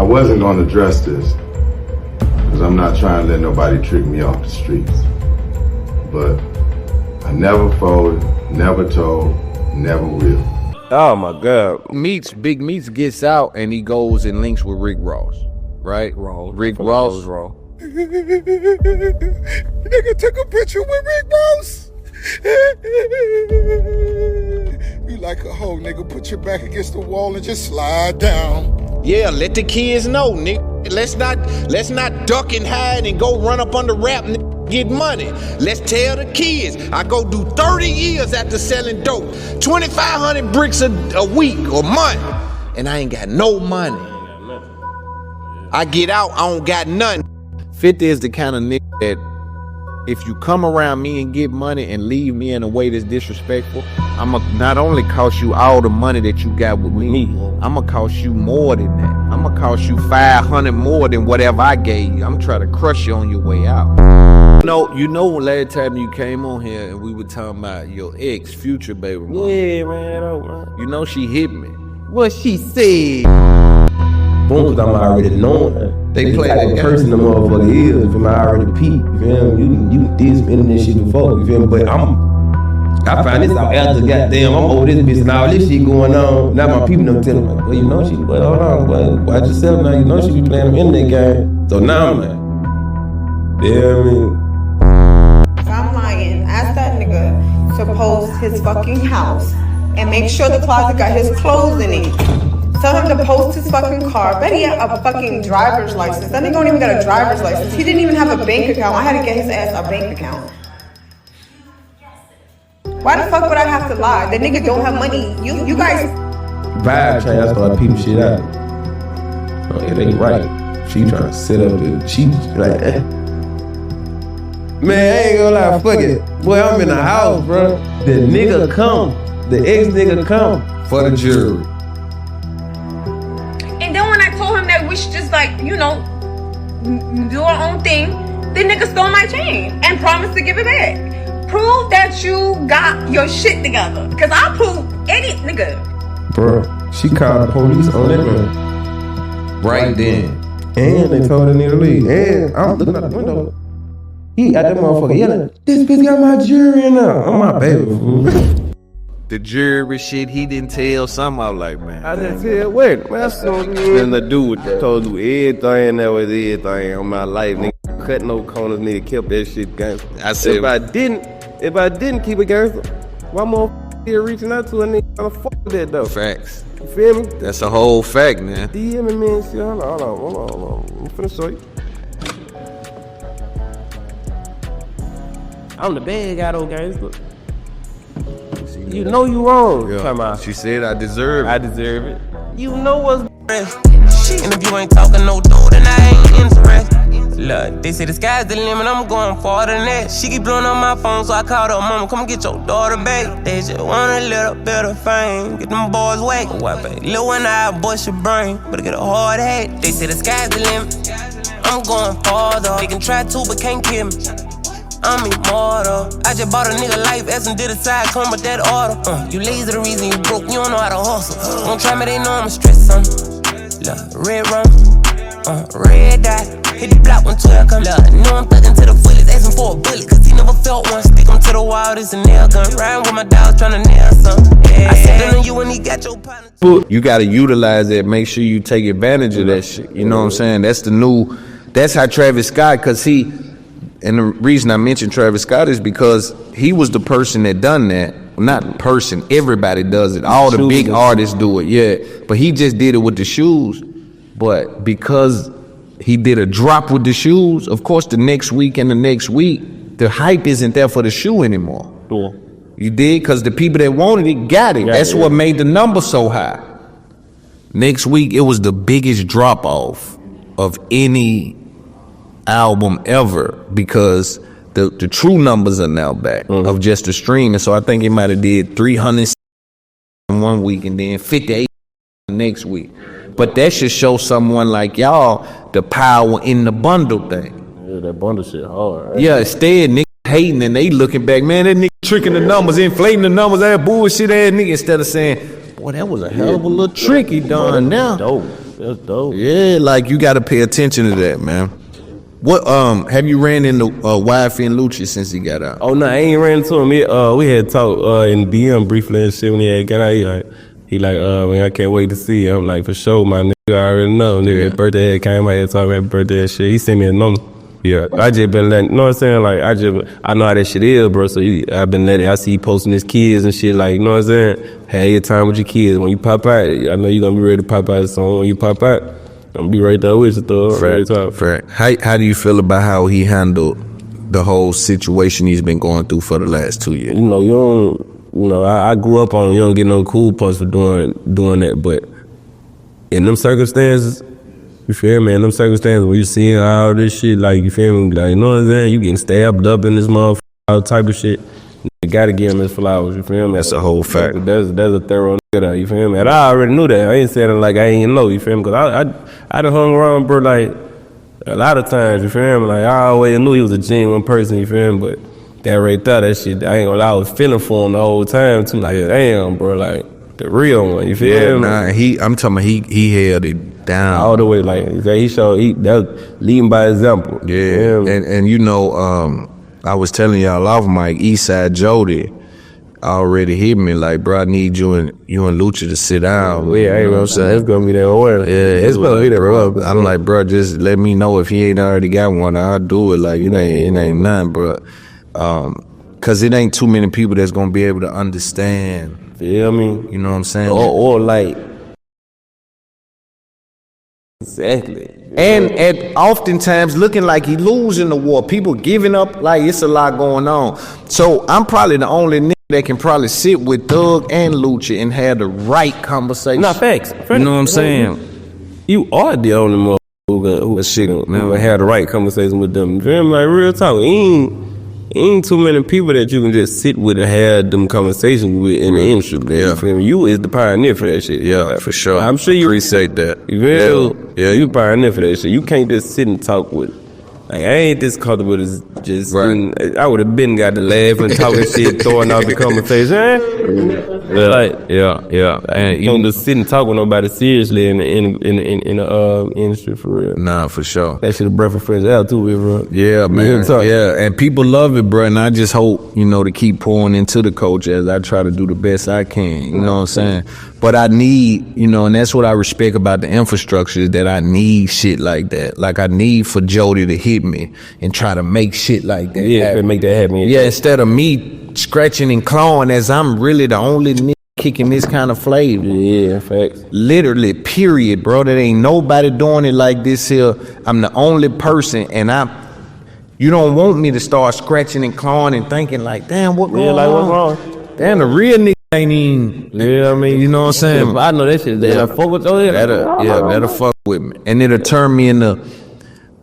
I wasn't gonna address this because I'm not trying to let nobody trick me off the streets. But I never folded, never told, never will. Oh my God. Big Meech gets out and he goes and links with Rick Ross, right? Rick Ross. Nigga took a picture with Rick Ross. You like a hoe, nigga. Put your back against the wall and just slide down. Yeah, let the kids know, nigga. Let's not duck and hide and go run up on the rap and get money. Let's tell the kids I go do 30 years after selling dope, 2,500 bricks a week or month, and I ain't got no money. I get out, I don't got nothing. 50 is the kind of nigga that if you come around me and get money and leave me in a way that's disrespectful, I'ma not only cost you all the money that you got with me, I'ma cost you more than that. I'ma cost you 500 more than whatever I gave you. I'm trying to crush you on your way out. You know last time you came on here and we were talking about your ex, future baby mama. Yeah, man. You know she hit me. What she said? Boom, cause I'm already knowing her. They play that person the motherfucker is. If I already peep, you feel me? You did some internet shit before, you feel me? But I find this out after goddamn, I'm over this bitch and all this shit going on. Now my people don't tell me, like, well, you know she, well, hold on, well, watch yourself now, you know she be playing them internet game. So now I'm like, yeah, I mean. If I'm lying, ask that nigga to post his fucking house and make sure the closet got his clothes in it. Tell him to post his fucking car. Bet he had a fucking driver's license. That nigga don't even got a driver's license. He didn't even have a bank account. I had to get his ass a bank account. Why the fuck would I have to lie? The nigga don't have money. You guys. Vibe trying to start peeping shit out. Oh, it ain't right. She trying to set up the. She like, man, I ain't gonna lie, fuck it. Boy, I'm in the house, bro. The nigga come. The ex-nigga come for the jury. And then when I told him that we should just like, you know, do our own thing, the nigga stole my chain and promised to give it back. Prove that you got your shit together. Cause I'll prove any nigga. Bro, she called the police on that man. Right then. And they told her to leave. And I'm looking out the window. He at that motherfucker yelling, this bitch got my jury in there. I'm my baby. The jury shit he didn't tell some. I was like, man. I didn't tell what? Man, that's nothing to do with it. Told you everything that was everything on my life. Nigga, cut no corners, nigga, kept that shit gangster. I said, if I didn't keep it gangster, why more here reaching out to a nigga? I'm fuck with that though. Facts. You feel me? That's a whole fact, man. DM me, man, shit. Hold on. I'm finna show you. I'm the bad guy though, gangster. You know you wrong. Yeah. Come on. She said I deserve it. I deserve it. You know what's shit. And if you ain't talking no dough, then I ain't interested. Look, they say the sky's the limit, I'm going farther than that. She keep blowing up my phone, so I called her mama, come get your daughter back. They just want a little bit of fame, get them boys whack. What, baby? Little one eye, bust your brain, better get a hard hat. They say the sky's the limit, I'm going farther. They can try to, but can't kill me. I'm immortal. I just bought a nigga life, as and did a side, come with that order. You lazy, the reason you broke, you don't know how to hustle. Won't try me, they know I'm stressed, son. Look, red rum, red dot. Hit the block when 12 come. Look, know I'm thuggin' to the fullest, asking for a bullet, cause he never felt one. Stick him to the wall, this a nail gun. Riding with my dogs, tryna nail something. Yeah. I said on you when he got your partner. You gotta utilize that, make sure you take advantage of that shit. You know what I'm saying? That's how Travis Scott, cause and the reason I mentioned Travis Scott is because he was the person that done that. Not person, everybody does it. All the big artists do it, yeah. But he just did it with the shoes. But because he did a drop with the shoes, of course the next week and the next week, the hype isn't there for the shoe anymore. Cool. You did? Because the people that wanted it got it. That's what made the number so high. Next week, it was the biggest drop off of any album ever because the true numbers are now back of just the stream. And so I think he might have did 300 in 1 week and then 58 the next week. But that should show someone like y'all the power in the bundle thing. Yeah, that bundle shit hard. Right? Yeah, instead niggas hating and they looking back, man, that nigga tricking the numbers, inflating the numbers, that bullshit ass nigga, instead of saying, boy, that was a hell of a little trick he done now. Dope. That's dope. Yeah, like you got to pay attention to that, man. What have you ran into Wifey and Lucci since he got out? Oh no, I ain't ran into him. We had talked in BM briefly and shit when he had got out. He like, man, I can't wait to see you. I'm like, for sure, my nigga, I already know. Nigga, his birthday had came out here talking about birthday and shit. He sent me a number. Yeah, I just been letting, you know what I'm saying? Like, I know how that shit is, bro. So I've been letting, I see you posting his kids and shit, like, you know what I'm saying? Have your time with your kids. When you pop out, I know you're gonna be ready to pop out. So when you pop out, I'm gonna be right there with you, though. Fact. How do you feel about how he handled the whole situation he's been going through for the last 2 years? You know, I grew up on, you don't get no cool points for doing that, but in them circumstances, you feel me? In them circumstances where you seeing all this shit, like, you feel me? Like, you know what I'm saying? You getting stabbed up in this motherfucker, all type of shit. You gotta give him his flowers, you feel me? That's a whole fact. That's a thorough nigga, you feel me? And I already knew that. I ain't saying it like I ain't know, you feel me? Cause I done hung around, bro, like, a lot of times, you feel me? Like, I always knew he was a genuine person, you feel me? But that right there, that shit, I ain't gonna lie, I was feeling for him the whole time, too. Like, damn, bro, like, the real one, you feel me? Nah, I'm talking about he held it down all the way. Like that was leading by example. Yeah, and you know, I was telling y'all off mic, Eastside Jody already hit me like, bro, I need you and Lucha to sit down. Yeah, you know what I'm saying? It's gonna be that order. Yeah, it's gonna be that, bro. I'm like, bro, just let me know if he ain't already got one. I'll do it. Like, it ain't nothing, bro. Cause it ain't too many people that's gonna be able to understand. Yeah, I mean, you know what I'm saying? Or like, exactly. And at oftentimes looking like he losing the war, people giving up, like it's a lot going on. So I'm probably the only nigga that can probably sit with Thug and Lucha and have the right conversation. Nah, facts. You know what I'm saying? You are the only motherfucker who never had the right conversation with them. Very like real talk. Ain't too many people that you can just sit with and have them conversations with in the industry. Yeah. You is the pioneer for that shit. Yeah, for sure. I'm sure you appreciate that. You feel? Yeah, you pioneer for that shit. You can't just sit and talk with. Like, I ain't this comfortable as just. Right. I would have been got to laugh and talking shit, throwing out the conversation. Yeah, like, yeah. And you don't just sit and talk with nobody seriously in the industry for real. Nah, for sure. That shit a breath of fresh air too, bro. Yeah, man. Yeah, and people love it, bro. And I just hope, to keep pouring into the culture as I try to do the best I can. You know what I'm saying? But I need, and that's what I respect about the infrastructure is that I need shit like that. Like, I need for Jody to hit me and try to make shit like that. Yeah, make that happen. Yeah, instead of me scratching and clawing as I'm really the only nigga kicking this kind of flavor. Yeah, facts. Literally, period, bro. There ain't nobody doing it like this here. I'm the only person, and you don't want me to start scratching and clawing and thinking like, damn, what going on? Like, what's wrong? Damn, the real nigga ain't even. Yeah, I mean, you know what I'm saying? I know that shit. That'll fuck with your head. That'll fuck with me, and it'll turn me into.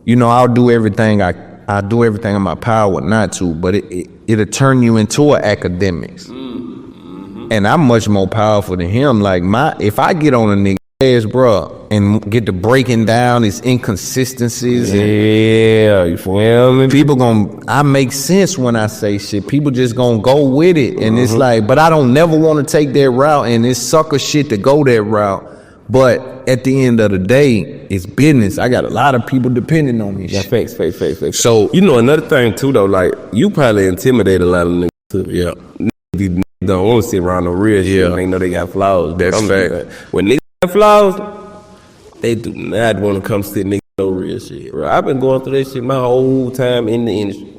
I'll do everything I do everything in my power not to, but it'll turn you into an academics. Mm-hmm. And I'm much more powerful than him. Like, if I get on a nigga ass, bro, and get to breaking down his inconsistencies. Yeah, you feel me? People I make sense when I say shit. People just gonna go with it. And it's like, but I don't never want to take that route, and it's sucker shit to go that route. But at the end of the day, it's business. I got a lot of people depending on me. Yeah, facts. So, another thing too though, like, you probably intimidate a lot of niggas too. Yeah. Niggas don't want to sit around no real shit. Yeah. They know they got flaws. That's fact. When niggas got flaws, they do not want to come sit niggas no real shit. Bro, I've been going through this shit my whole time in the industry.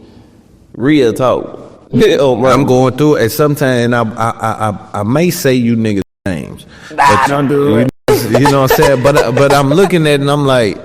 Real talk. I'm going through it. And sometimes I may say you niggas names. But don't do it. You know what I'm saying? But I'm looking at it and I'm like,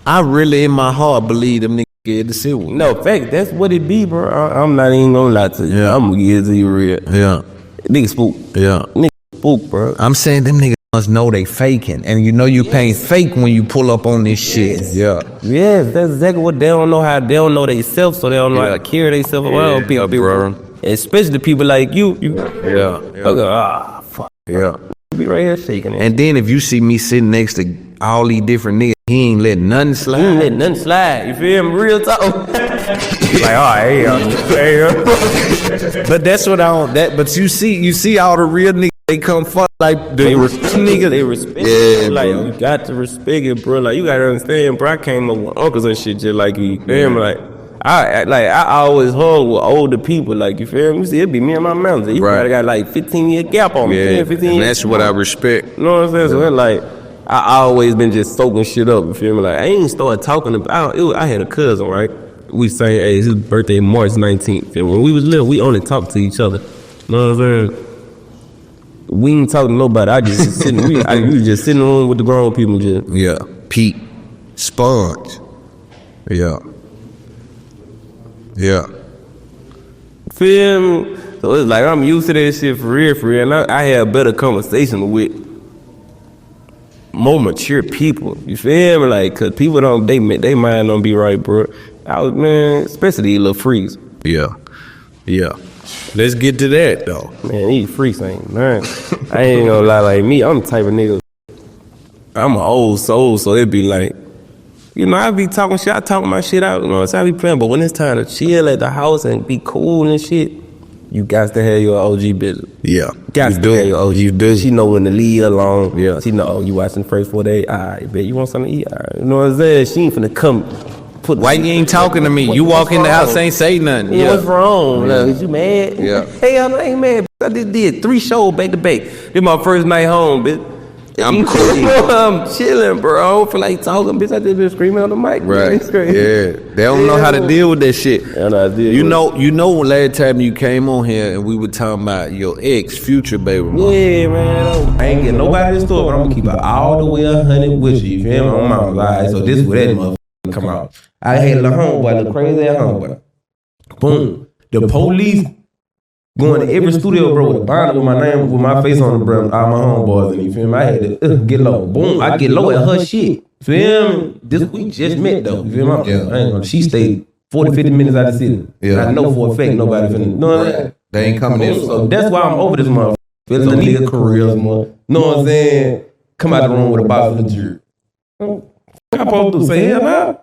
I really in my heart believe them niggas get to sit with me. No, fact, that's what it be, bro. I'm not even gonna lie to you. Yeah. I'm gonna get to you real. Yeah. Niggas spook. Yeah. Niggas spook, bro. I'm saying them niggas must know they faking. And you can't fake when you pull up on this shit. Yeah. Yes, that's exactly what they don't know how. They don't know they self, so they don't know how to carry themselves around people. Bro. Especially people like you. Yeah. Okay, fuck. Yeah. Be right here shaking it. And then if you see me sitting next to all these different niggas, he ain't letting nothing slide. He ain't letting nothing slide. You feel me? Real talk. Like, all right, hey. But that's what but you see all the real niggas they come fuck like They the respect nigga. They respect Yeah, it. Like, bro. you got to respect it, bro. Like, you gotta understand, bro. I came up with uncles and shit just like you. Feel me? Like, I always hung with older people. Like, you feel me? You see, it be me and my manager. You Right. probably got like 15-year gap on me. Yeah, 15 and years. that's what I respect. You know what I'm saying? So it's like, I always been just soaking shit up. You feel me? Like, I ain't started talking about. I had a cousin, right? We same age. His birthday March 19th. And when we was little, we only talked to each other. You know what I'm saying? We ain't talking to nobody. I just sitting. We was just sitting in the room with the grown people. Just Yeah, Pete, Sponge. Yeah. feel me? So it's like I'm used to that shit for real. And I had better conversation with more mature people. You feel me? Like, cause people don't they mind don't be right, bro. Especially these little freaks. Yeah. Let's get to that though. Man, these freaks ain't man. I ain't gonna lie, like me, I'm the type of nigga. I'm an old soul, so it be like, you know, I be talking shit, I talk my shit out, you know, that's how I be playing. But when it's time to chill at the house and be cool and shit, you got to have your OG business. Yeah. Got You to have your OG. You do. She know when to leave alone. Yeah. She know, oh, you watching the first 4 days. All right, bet you want something to eat. All right. You know what I'm saying? She ain't finna come put. Why you ain't talking to me? You walk in the house, ain't say nothing. Yeah, what's wrong? Like, is you mad? Yeah. Hey, I ain't mad. I just did 3 shows back to back. This my first night home, bitch. I'm cool. I'm chilling, bro. I don't feel like talking, bitch. I just been screaming on the mic. Right. It's crazy. Yeah. They don't know how to deal with that shit. And I did. You know when last time you came on here and we were talking about your ex, future baby mama. Yeah, man. I ain't getting nobody to store, but I'm gonna keep it all the way 100 with you. You feel me? On my life. So this where that motherfucker come out. I had a little homeboy, little crazy ass homeboy. Boom. The police going to every studio, bro, with a binder with my name, with my face on the bro, all my homeboys, and you feel me? I had to get low. Boom. I get low at her shit. Feel me? We just met though. You feel me? Yeah. I ain't gonna. She stayed 40, 50 minutes out of the city. Yeah. I know for a fact nobody finna. Know what I'm saying? They ain't coming in. So that's why I'm over this motherfucker. It's a nigga career, more. Know what I'm saying? Come out the room with a bottle of jury. What I supposed to say? Hell nah.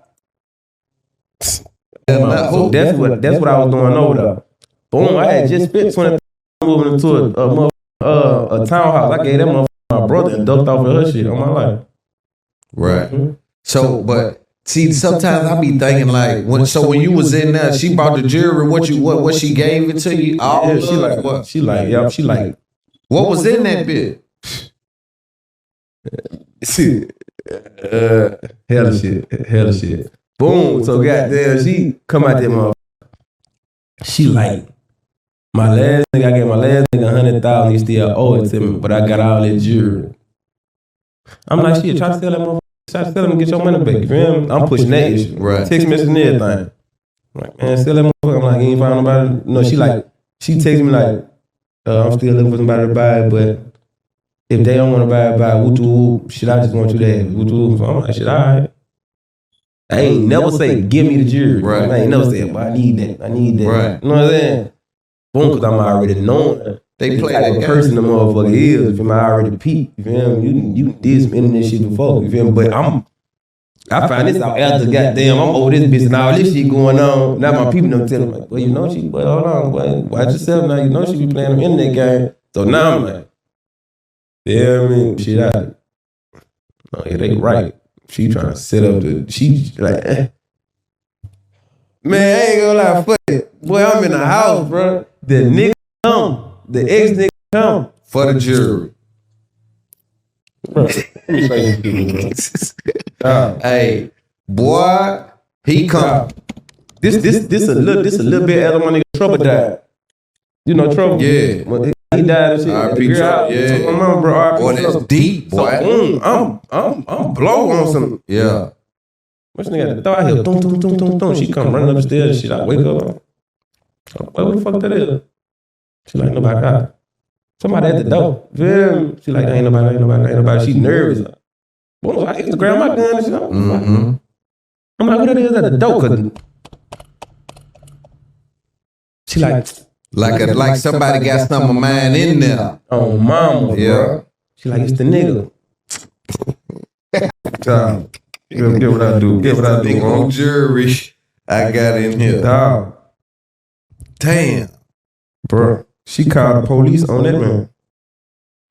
So that's what I was doing over there. Boom, I had just spent 20 moving into a townhouse. I gave that motherfucker my brother and ducked off of her shit on my life. Right. So, but see, sometimes I be thinking like, when you was in there, she brought the jewelry. What she gave it to you? All Yeah, she like, what was in that bit? hell of shit. Boom. So goddamn, she come out there, motherfucker. She like, my last nigga, I gave my last nigga 100,000. He still owe it to me, but I got all that jewelry. I'm like, shit, try to sell that motherfucker. Try to sell him and get your money back. You feel me? I'm pushing that issue. Right. Text message and everything. I'm like, man, sell that motherfucker. I'm like, you ain't found nobody. No, she texts me like, I'm still looking for somebody to buy it, but if they don't want to buy it, woo shit, I just want you to have it. Woo. So I'm like, shit, all right. I ain't never say, give me the jewelry. Right. I ain't never say, well, I need that. Right. You know what I'm saying? Boom, because I'm already knowing They the play type that of game. person the motherfucker is. You feel me? I already peeped. You feel me? You did some internet shit before. You feel me? But I find this out after goddamn, I'm over this bitch and all this shit going on. Now my people don't tell me, like, well, you know she, but hold on, boy, watch yourself now. You know she be playing them internet game. So now I'm like, yeah, I mean, shit out. No, it ain't right. She trying to set up she like, man, I ain't gonna lie, fuck it. Boy, I'm in the house, bro. The nigga come. The ex-nigga come. For the jury. Bro, let me show you people, bro. Hey, boy, he come. This a little bit after my nigga Trouble died. You know Trouble? Yeah. When he died and shit. R.I.P. The girl Trouble, out, yeah. took my mom, bro. R.I.P. Boy, that's Trouble. deep, boy. So, I'm blow on some. Yeah. What's the nigga? Throw out here. Dum. She come running upstairs and shit. I wake up. What the fuck that is? She like, nobody got. Somebody at the door. Yeah. She like, ain't nobody. She nervous. Boom, I get to grab my gun and shit. Mm-hmm. I'm like, who that is at the door? Cause she like somebody got some of mine in there. Oh, mama, Yeah. bro. She like, it's the nigga. Get what I do. Get what I Big do. old jury I got in here. Dog. Damn. Bro, she called the police on that man.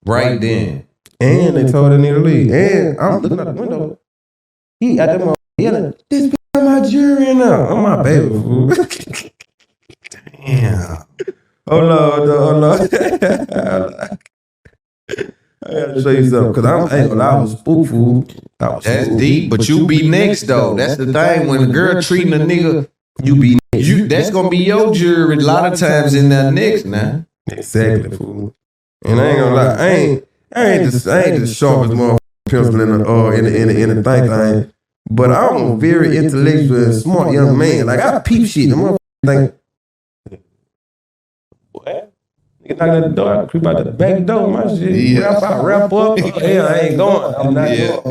Right then. And they told that nigga to leave. And I'm looking out the window. He at that motherfucker yelling, this bitch got my jury now. I'm my baby, fool. Damn. Hold on. I gotta show you something, cause I was spooked, fool. That's deep, but you be next though. That's the thing. When a girl treating a nigga, you be next. That's gonna be your jury a lot of times in that next now. Exactly, fool. And I ain't gonna lie, I ain't the sharpest motherfucking pencil in the thing. But I'm a very intellectual and smart young man. Like I peep shit. The motherfucker think, what? Nigga knock at the door, I creep out the back door, my shit. Yeah. Wrap up. Hell, I ain't going. I'm not going.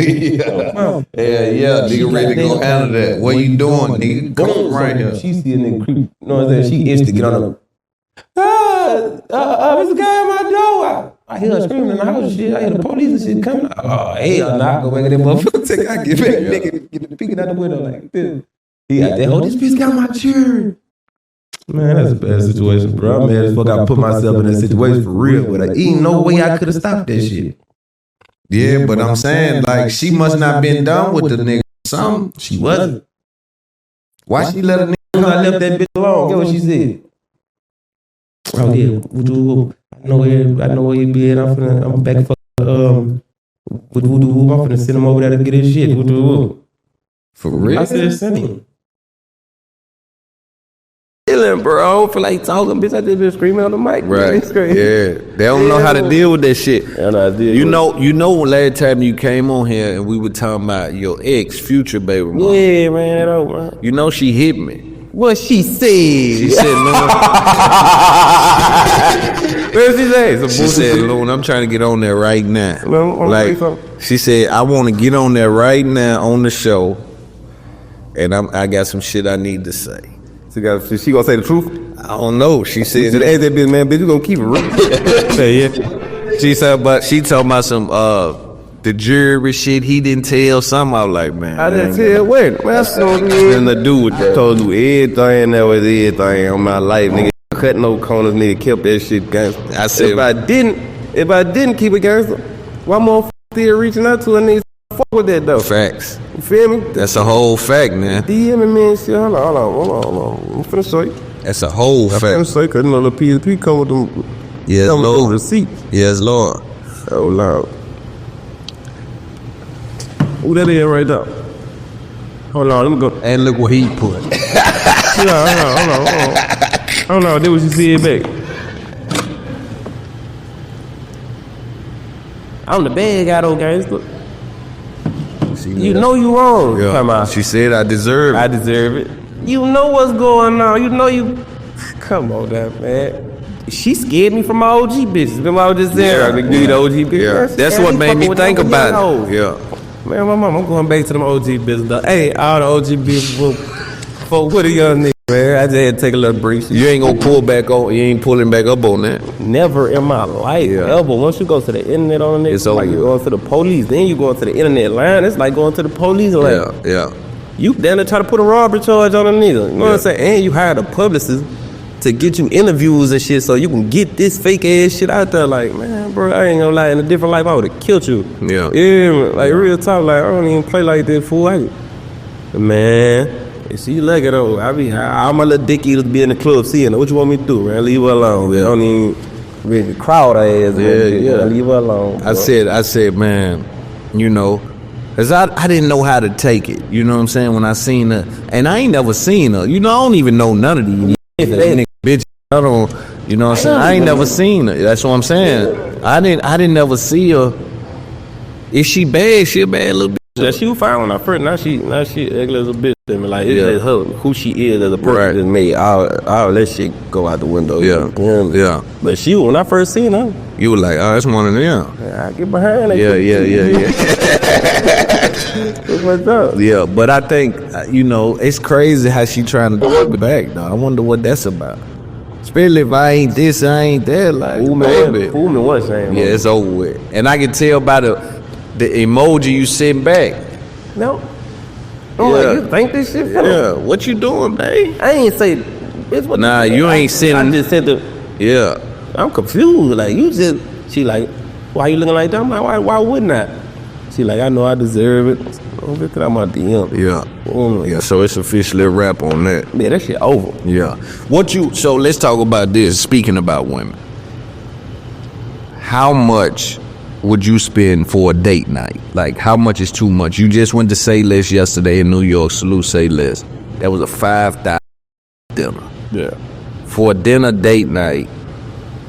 Yeah. Nigga ready to go handle that. What you doing, nigga? Come right here. She see a nigga creep. You know what I'm saying? She itched to get on the. There's a guy at my door. I hear her screaming in the house and shit. I hear the police and shit coming. Oh, hell, nah, I go back in that motherfucker. I get back, nigga, get peeking out the window like this. He got that, this bitch got my jury. Man, that's a bad situation, bro. I'm mad as fuck. I put myself in that situation for real, but ain't no way I could have stopped that shit. Yeah, but I'm saying, like, she must not been done with the nigga. Something. She wasn't. Why she let a nigga? I left that bitch alone. Get what she said. Oh yeah, I know where you be at. I'm back for with Voodoo. I'm finna send him over there to get his shit. For real? I said send him. Chilling, bro. I don't feel like talking, bitch. I just been screaming on the mic. Right. Yeah. They don't know how to deal with that shit. You know last time you came on here and we were talking about your ex, future baby mom. Yeah, man. Man. You know she hit me. What she said? She said, Loon. What did she say? She said, Loon, I'm trying to get on there right now. Like, she said, I want to get on there right now on the show, and I got some shit I need to say. She gonna say the truth? I don't know. She said, hey, that bitch, man, bitch, you gonna keep it real. Say yeah. She said, but she told me some the jury shit he didn't tell. Something I was like, man. I didn't tell what? Man, that's so good. Nothing to do with that. Told you everything that was everything on my life, nigga. Cut no corners, nigga. Kept that shit gangster. I said, if I didn't keep it gangster, why more still reaching out to a nigga? Fuck with that though. Facts. You feel me? That's a whole fact, man. DM me and shit. Hold on. I'm finna show you. That's a whole fact. I'm finna show you, cause little Peezy come with them. Yes, Lord. Receipts. Yes, Lord. Oh, Lord. Who that is right there? Hold on, let me go. And look what he put. Hold on, that what you said back. I'm the bad guy though, gangster. You know you wrong. Yeah. Come on. She said I deserve it. I deserve it. You know what's going on. You know you. Come on, that man. She scared me from my OG bitches. Remember I was just there. I give you the OG bitches. Yeah. That's what made me think about it. Yeah. Man, my mom, I'm going back to them OG bitches. Hey, all the OG bitches for what a young nigga, man. I just had to take a little break. You ain't gonna pull back on. You ain't pulling back up on that. Never in my life, ever. Once you go to the internet on it, it's like you going to the police. Then you going to the internet line. It's like going to the police line. Yeah. You down there try to put a robbery charge on a nigga. You know what I'm saying? And you hired a publicist to get you interviews and shit so you can get this fake ass shit out there. Like, man, bro, I ain't gonna lie, in a different life I would have killed you. Yeah, like real talk, like I don't even play like that, fool. Man, see you like it though. I'm a little dick eater to be in the club seeing her. What you want me to do, man? Leave her alone. I don't even really crowd her ass. Yeah. Leave her alone. Bro. I said, man, you know, cause I didn't know how to take it. You know what I'm saying? When I seen her, and I ain't never seen her. You know, I don't even know none of these niggas. Bitch, I don't, you know what I'm saying? I ain't never seen her. That's what I'm saying. I didn't never see her. If she bad, she a bad little bitch. Yeah, she was fine when I first. Now she ugly as a bitch. Like it's just her, who she is as a person is made. All that shit go out the window. Yeah. But when I first seen her, you were like, oh, that's one of them. I get behind that. Yeah. What's up? Yeah, but I think you know it's crazy how she trying to do it back. Though I wonder what that's about. Especially if I ain't this, I ain't that. Like, fool me what saying? Yeah, it's over with. And I can tell by the emoji you sent back. No. Like, you think this shit funny? Yeah, what you doing, babe? I ain't say it's what. Nah, you ain't sending. I just said Yeah. I'm confused. Like you just, she like, why you looking like that? I'm like, why wouldn't I? She like, I know I deserve it. Oh, look at my DM. Yeah. Yeah, so it's officially a wrap on that. Yeah, that shit over. Yeah. So let's talk about this, speaking about women. How much would you spend for a date night? Like, how much is too much? You just went to Say Less yesterday in New York. Salute Say Less. That was a $5,000 dinner. Yeah. For a dinner date night,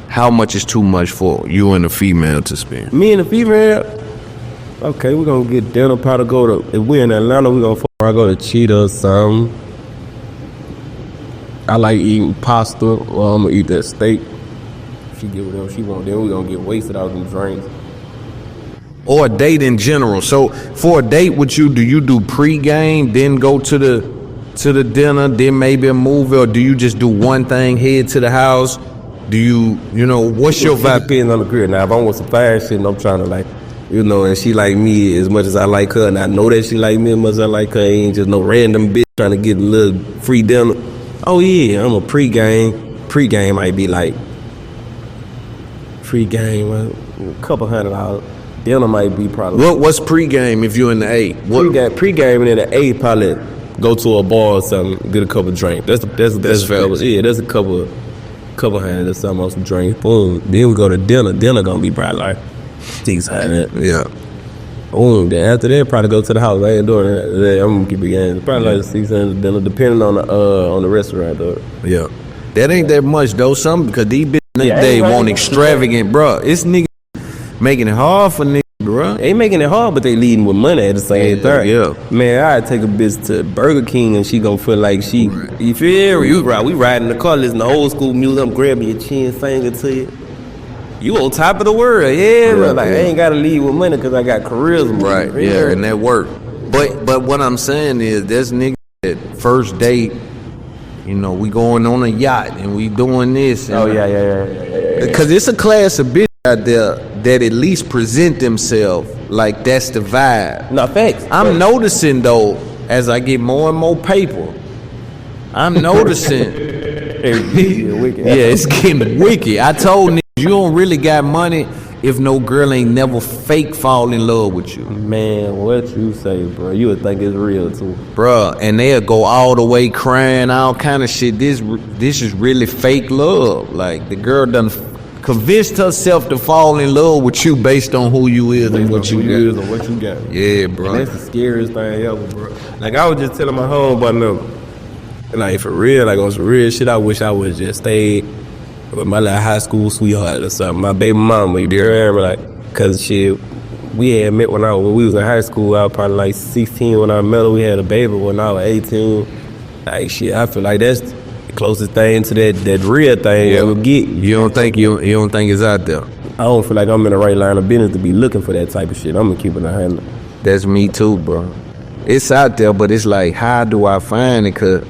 how much is too much for you and a female to spend? Me and a female? Okay, we're gonna get dinner, probably go to, if we're in Atlanta, we're gonna go to Cheetah or something. I like eating pasta, or I'm gonna eat that steak. She get whatever she want, then we're gonna get wasted out them drinks. Or a date in general. So for a date with you, do you do pre-game, then go to the dinner, then maybe a movie, or do you just do one thing, head to the house? Do you what's your vibe? Depends on the girl. Now, if I'm with some fast shit and I'm trying to like, and she like me as much as I like her, and I know that she like me as much as I like her, ain't just no random bitch trying to get a little free dinner. Oh yeah, I'm a pre-game. Pre-game might be like, pre-game, a couple $100. Dinner might be probably. What's pre-game if you're in the A? Pre-game and in the A probably go to a bar or something, get a couple drinks. That's fair. Yeah, that's a couple $100 or something on some drinks. Boom. Then we go to dinner. Dinner gonna be probably like $600. Yeah. Boom. Then after that, probably go to the house. I ain't doing that. I'm gonna keep it going. Probably like $600 dinner, depending on the restaurant though. Yeah. That ain't that much though. Some because these bitches they want extravagant, bro. It's niggas making it hard for niggas, bro. They ain't making it hard, but they leading with money at the same time. Yeah. Man, I take a bitch to Burger King and she gonna feel like she. Right. You feel me? We riding the car, listening to old school music. I'm grabbing your chin finger to you. You on top of the world, yeah. Right, like I ain't gotta lead with money because I got charisma. Right. Yeah, and that work. But what I'm saying is, there's niggas that first date. We going on a yacht and we doing this. Oh yeah. Because it's a class of bitch out there that at least present themselves like that's the vibe. No, facts. I'm noticing though, as I get more and more paper, I'm noticing. It's getting wicked. I told niggas, you don't really got money if no girl ain't never fake fall in love with you. Man, what you say, bro? You would think it's real too, bruh. And they'll go all the way crying, all kind of shit. This is really fake love. Like the girl done convinced herself to fall in love with you based on who you is and what you got. Yeah, bro. And that's the scariest thing ever, bro. Like I was just telling my homeboy, like for real, like on some real shit, I wish I would just stayed with my like high school sweetheart or something. My baby mama, you hear me? Like, cause shit, we had met when we was in high school. I was probably like 16 when I met her. We had a baby when I was 18. Like shit, I feel like that's the closest thing to that real thing ever get. You don't think it's out there? I don't feel like I'm in the right line of business to be looking for that type of shit. I'm gonna keep it 100. That's me too, bro. It's out there, but it's like, how do I find it? Cause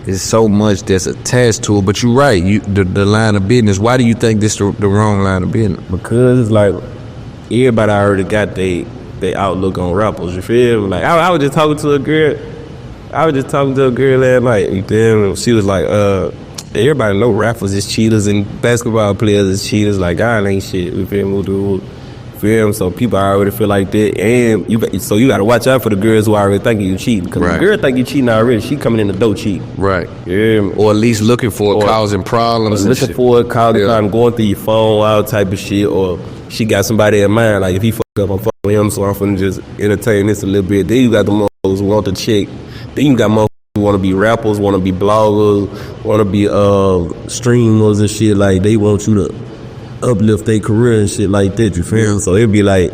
there's so much that's attached to it. But you're right, the line of business. Why do you think this the wrong line of business? Because it's like everybody already got their outlook on rappers. You feel me? Like I was just talking to a girl. Last night. You feel me? She was like, everybody know rappers is cheaters and basketball players is cheaters. Like God ain't shit. You feel me? Dude. Feel me? So people already feel like that, and you gotta watch out for the girls who already thinking you cheating. Because the girl think you cheating already, she coming in the door cheating. Right. Yeah. Or at least looking for it, causing problems. Looking for it, causing time, going through your phone, all type of shit. Or she got somebody in mind, like if he fuck up, I'm fucking with him, so I'm finna just entertain this a little bit. Then you got the motherfuckers who want to check. Then you got motherfuckers who want to be rappers, want to be bloggers, want to be streamers and shit. Like they want you to uplift their career and shit like that, you feel me? So it'd be like,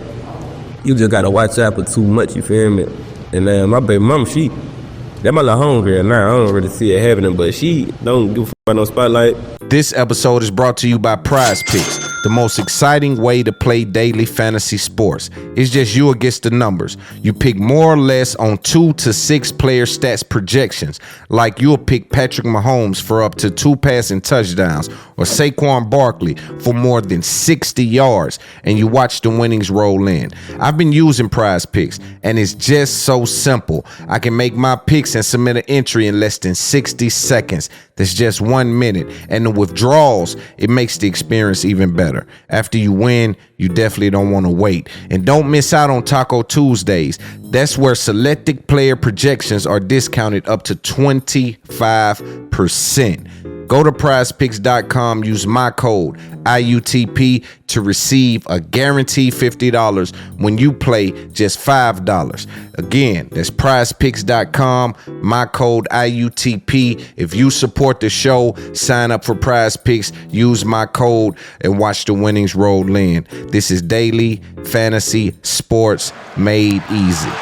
you just gotta watch out for too much, you feel me? And my baby mama, that my little homegirl now, I don't really see it happening, but she don't give a fuck about no spotlight. This episode is brought to you by Prize Picks, the most exciting way to play daily fantasy sports. It's just you against the numbers. You pick more or less on 2 to 6 player stats projections, like you'll pick Patrick Mahomes for up to 2 passing touchdowns, or Saquon Barkley for more than 60 yards, and you watch the winnings roll in. I've been using Prize Picks, and it's just so simple. I can make my picks and submit an entry in less than 60 seconds. That's just 1 minute. And the withdrawals, it makes the experience even better. After you win, you definitely don't want to wait. And don't miss out on Taco Tuesdays. That's where selected player projections are discounted up to 25%. Go to prizepicks.com, use my code IUTP to receive a guaranteed $50 when you play just $5. Again, that's prizepicks.com, my code IUTP. If you support the show, sign up for Prize Picks, use my code, and watch the winnings roll in. This is daily fantasy sports made easy.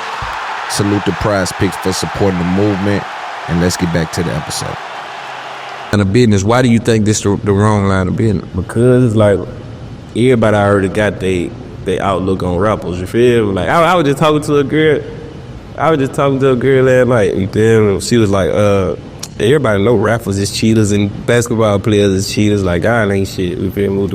Salute the Prize Picks for supporting the movement, and let's get back to the episode. Line of business. Why do you think this the wrong line of business? Because it's like everybody already got they outlook on rappers. You feel me? Like I was just talking to a girl. last night. You feel me? She was like, everybody know rappers is cheaters and basketball players is cheaters. Like God ain't shit. You feel me?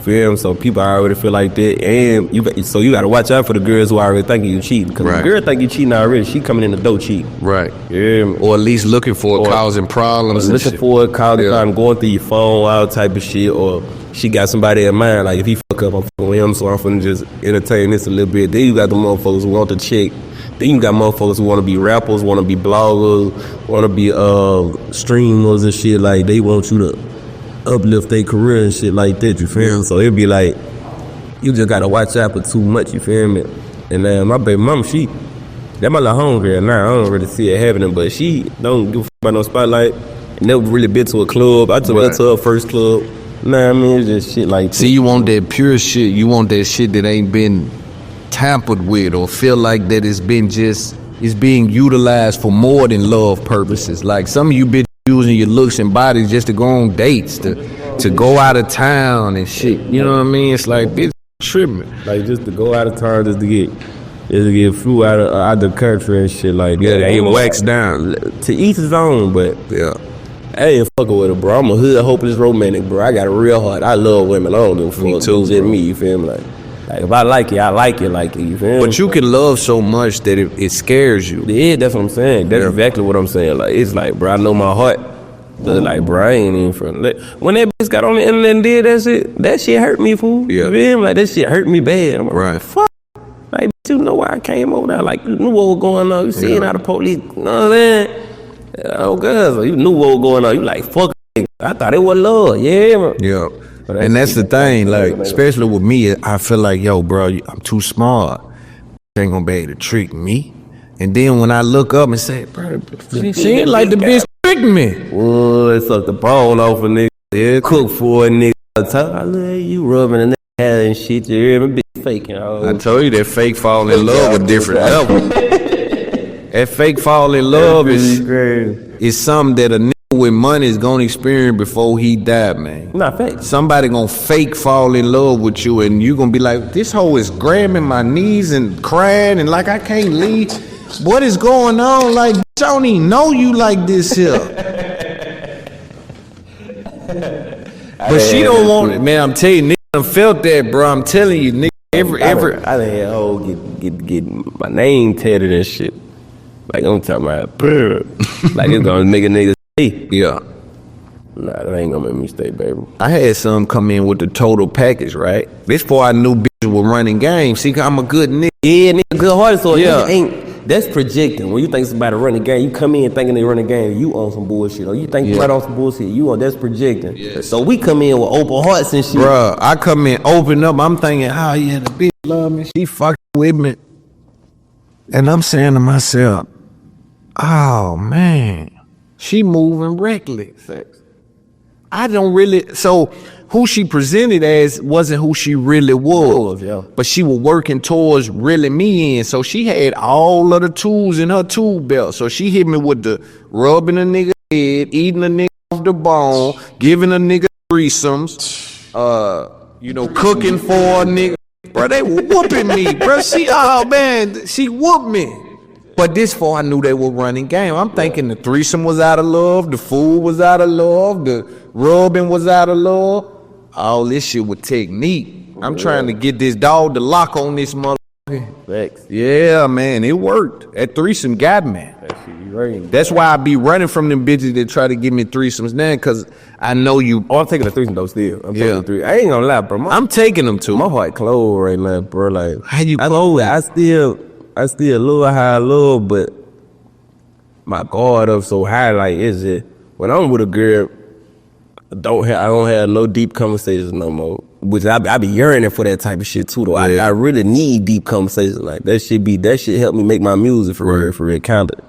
Feel me? So people already feel like that, and you gotta watch out for the girls who already thinking you cheating. Because the girl think you cheating already, she coming in the door cheating. Right. Yeah. Or at least looking for it, causing problems. Looking for it, causing time, going through your phone, all type of shit. Or she got somebody in mind, like if he fuck up, I'm fucking with him, so I'm finna just entertain this a little bit. Then you got the motherfuckers who want to check. Then you got motherfuckers who want to be rappers, want to be bloggers, want to be streamers and shit. Like they want you to uplift their career and shit like that, you feel me? So it'd be like, you just gotta watch out for too much, you feel me? And my baby mama, that my little homegirl now, I don't really see it happening, but she don't give a fuck about no spotlight. Never really been to a club. I took her to her first club. Nah, I mean, it's just shit like that. See, you want that pure shit. You want that shit that ain't been tampered with or feel like that it's being utilized for more than love purposes. Like some of you bitches using your looks and bodies just to go on dates, to go out of town and shit. You know what I mean? It's like, bitch, tripping. Like just to go out of town, just to get flew out the country and shit like that. Yeah, they ain't waxed down. To each his own, but yeah. I ain't fucking with it, bro. I'm a hood hopeless romantic, bro. I got a real heart. I love women. I don't give a fuck. Me too, just me, you feel me? Like if I like it, I like it, you feel me? But you can love so much that it scares you. Yeah, that's what I'm saying. That's exactly what I'm saying. Like, it's like, bro, I know my heart. But like, bro, I ain't even from. Like, when that bitch got on the internet and did that shit hurt me, fool. Yeah. You feel me? Like, that shit hurt me bad. I'm like, right. Fuck. Like, you know why I came over there? Like, you knew what was going on. You seen how the police, you know what I'm saying? Oh, God. So you knew what was going on. You like, fuck it. I thought it was love. Yeah, man. Yeah. And that's the thing, like, especially with me, I feel like, yo, bro, I'm too smart. You ain't gonna be able to trick me. And then when I look up and say, bro, she ain't like the bitch tricked me. Oh, it sucked the bone off a nigga. Yeah, cook for a nigga. I love you rubbing a nigga head and shit. You hear me? Bitch faking. I told you that fake fall in love a different level. That fake fall in love is something that a nigga with money is gonna experience before he die, man. Not fake. Somebody gonna fake fall in love with you, and you gonna be like, this hoe is grabbing my knees and crying, and like I can't leave. What is going on? Like, I don't even know you like this here. But she don't want it, man. I'm telling you, nigga, I felt that, bro. I'm telling you, nigga. Every I done had hoes get my name tatted and shit. Like I'm talking about, like it's gonna make a nigga stay. Yeah. Nah, that ain't gonna make me stay, baby. I had some come in with the total package, right? This before I knew bitches were running games. See, I'm a good nigga. Yeah, nigga, good hearted. So that's projecting. When you think somebody running game, you come in thinking they running game, you on some bullshit. Or you think you right on some bullshit, that's projecting. Yeah. So we come in with open hearts and shit. Bruh, I come in open up. I'm thinking, oh yeah, the bitch love me. She fucking with me. And I'm saying to myself, oh man, she moving reckless. I don't really, so who she presented as wasn't who she really was. But she was working towards reeling me in. So she had all of the tools in her tool belt. So she hit me with the rubbing a nigga head, eating a nigga off the bone, giving a nigga threesomes, cooking for a nigga. Bro, they whooping me, bro. She whooped me. But this far, I knew they were running game. I'm thinking the threesome was out of love, the food was out of love, the rubbing was out of love. All this shit with technique. I'm trying to get this dog to lock on this motherfucker. Facts. Yeah, man, it worked. That threesome got me. That's why I be running from them bitches that try to give me threesomes now, cause I know you. Oh, I'm taking the threesome though still. I'm taking the threesome. I ain't gonna lie, bro. I'm taking them too. My heart closed right now, bro. Like, how you? I still love how I love, but my guard up so high. Like, is it when I'm with a girl? I don't have no deep conversations no more. Which I be yearning for that type of shit too though. I really need deep conversations. Like that shit help me make my music for real kind of.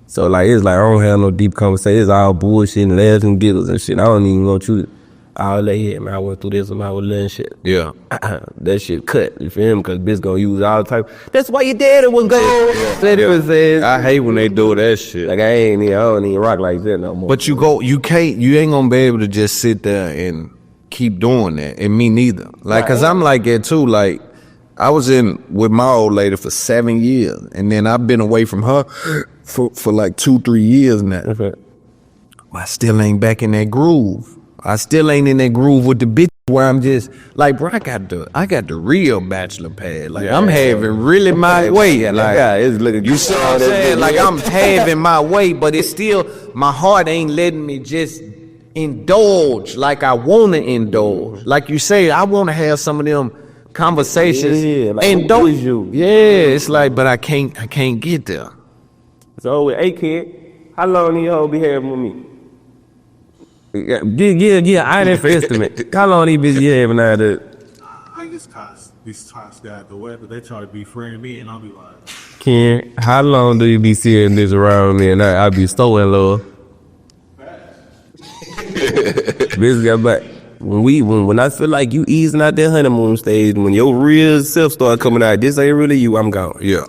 So like it's like I don't have no deep conversations. It's all bullshit and laughs and giggles and shit. I don't even want you to all that here, man. I went through this and I was learning shit. Yeah. That shit cut, you feel me? Cause bitch gonna use all the type. That's why your daddy was gone. I hate when they do that shit. Like I don't even rock like that no more. But you ain't gonna be able to just sit there and keep doing that. And me neither. Like, cause I'm like that too. Like, I was with my old lady for 7 years. And then I've been away from her for like 2-3 years now. Okay. I still ain't back in that groove. I still ain't in that groove with the bitch where I'm just like, bro, I got the real bachelor pad. Like I'm having really my way. Like it's looking. You see what I'm saying? Like I'm having my way, but it's still my heart ain't letting me just indulge like I want to indulge. Like you say, I want to have some of them conversations. Yeah, like indulge you. Yeah, it's like, but I can't get there. So with a kid, how long do y'all be having with me? Yeah, I didn't for estimate. How long these bitches having out there? I just these cops got the weapon. They try to befriend me, and I'll be like, Ken, how long do you be seeing this around me, and I be so in love? Bitch got back. When I feel like you easing out that honeymoon stage, when your real self start coming out, this ain't really you, I'm gone. Yeah.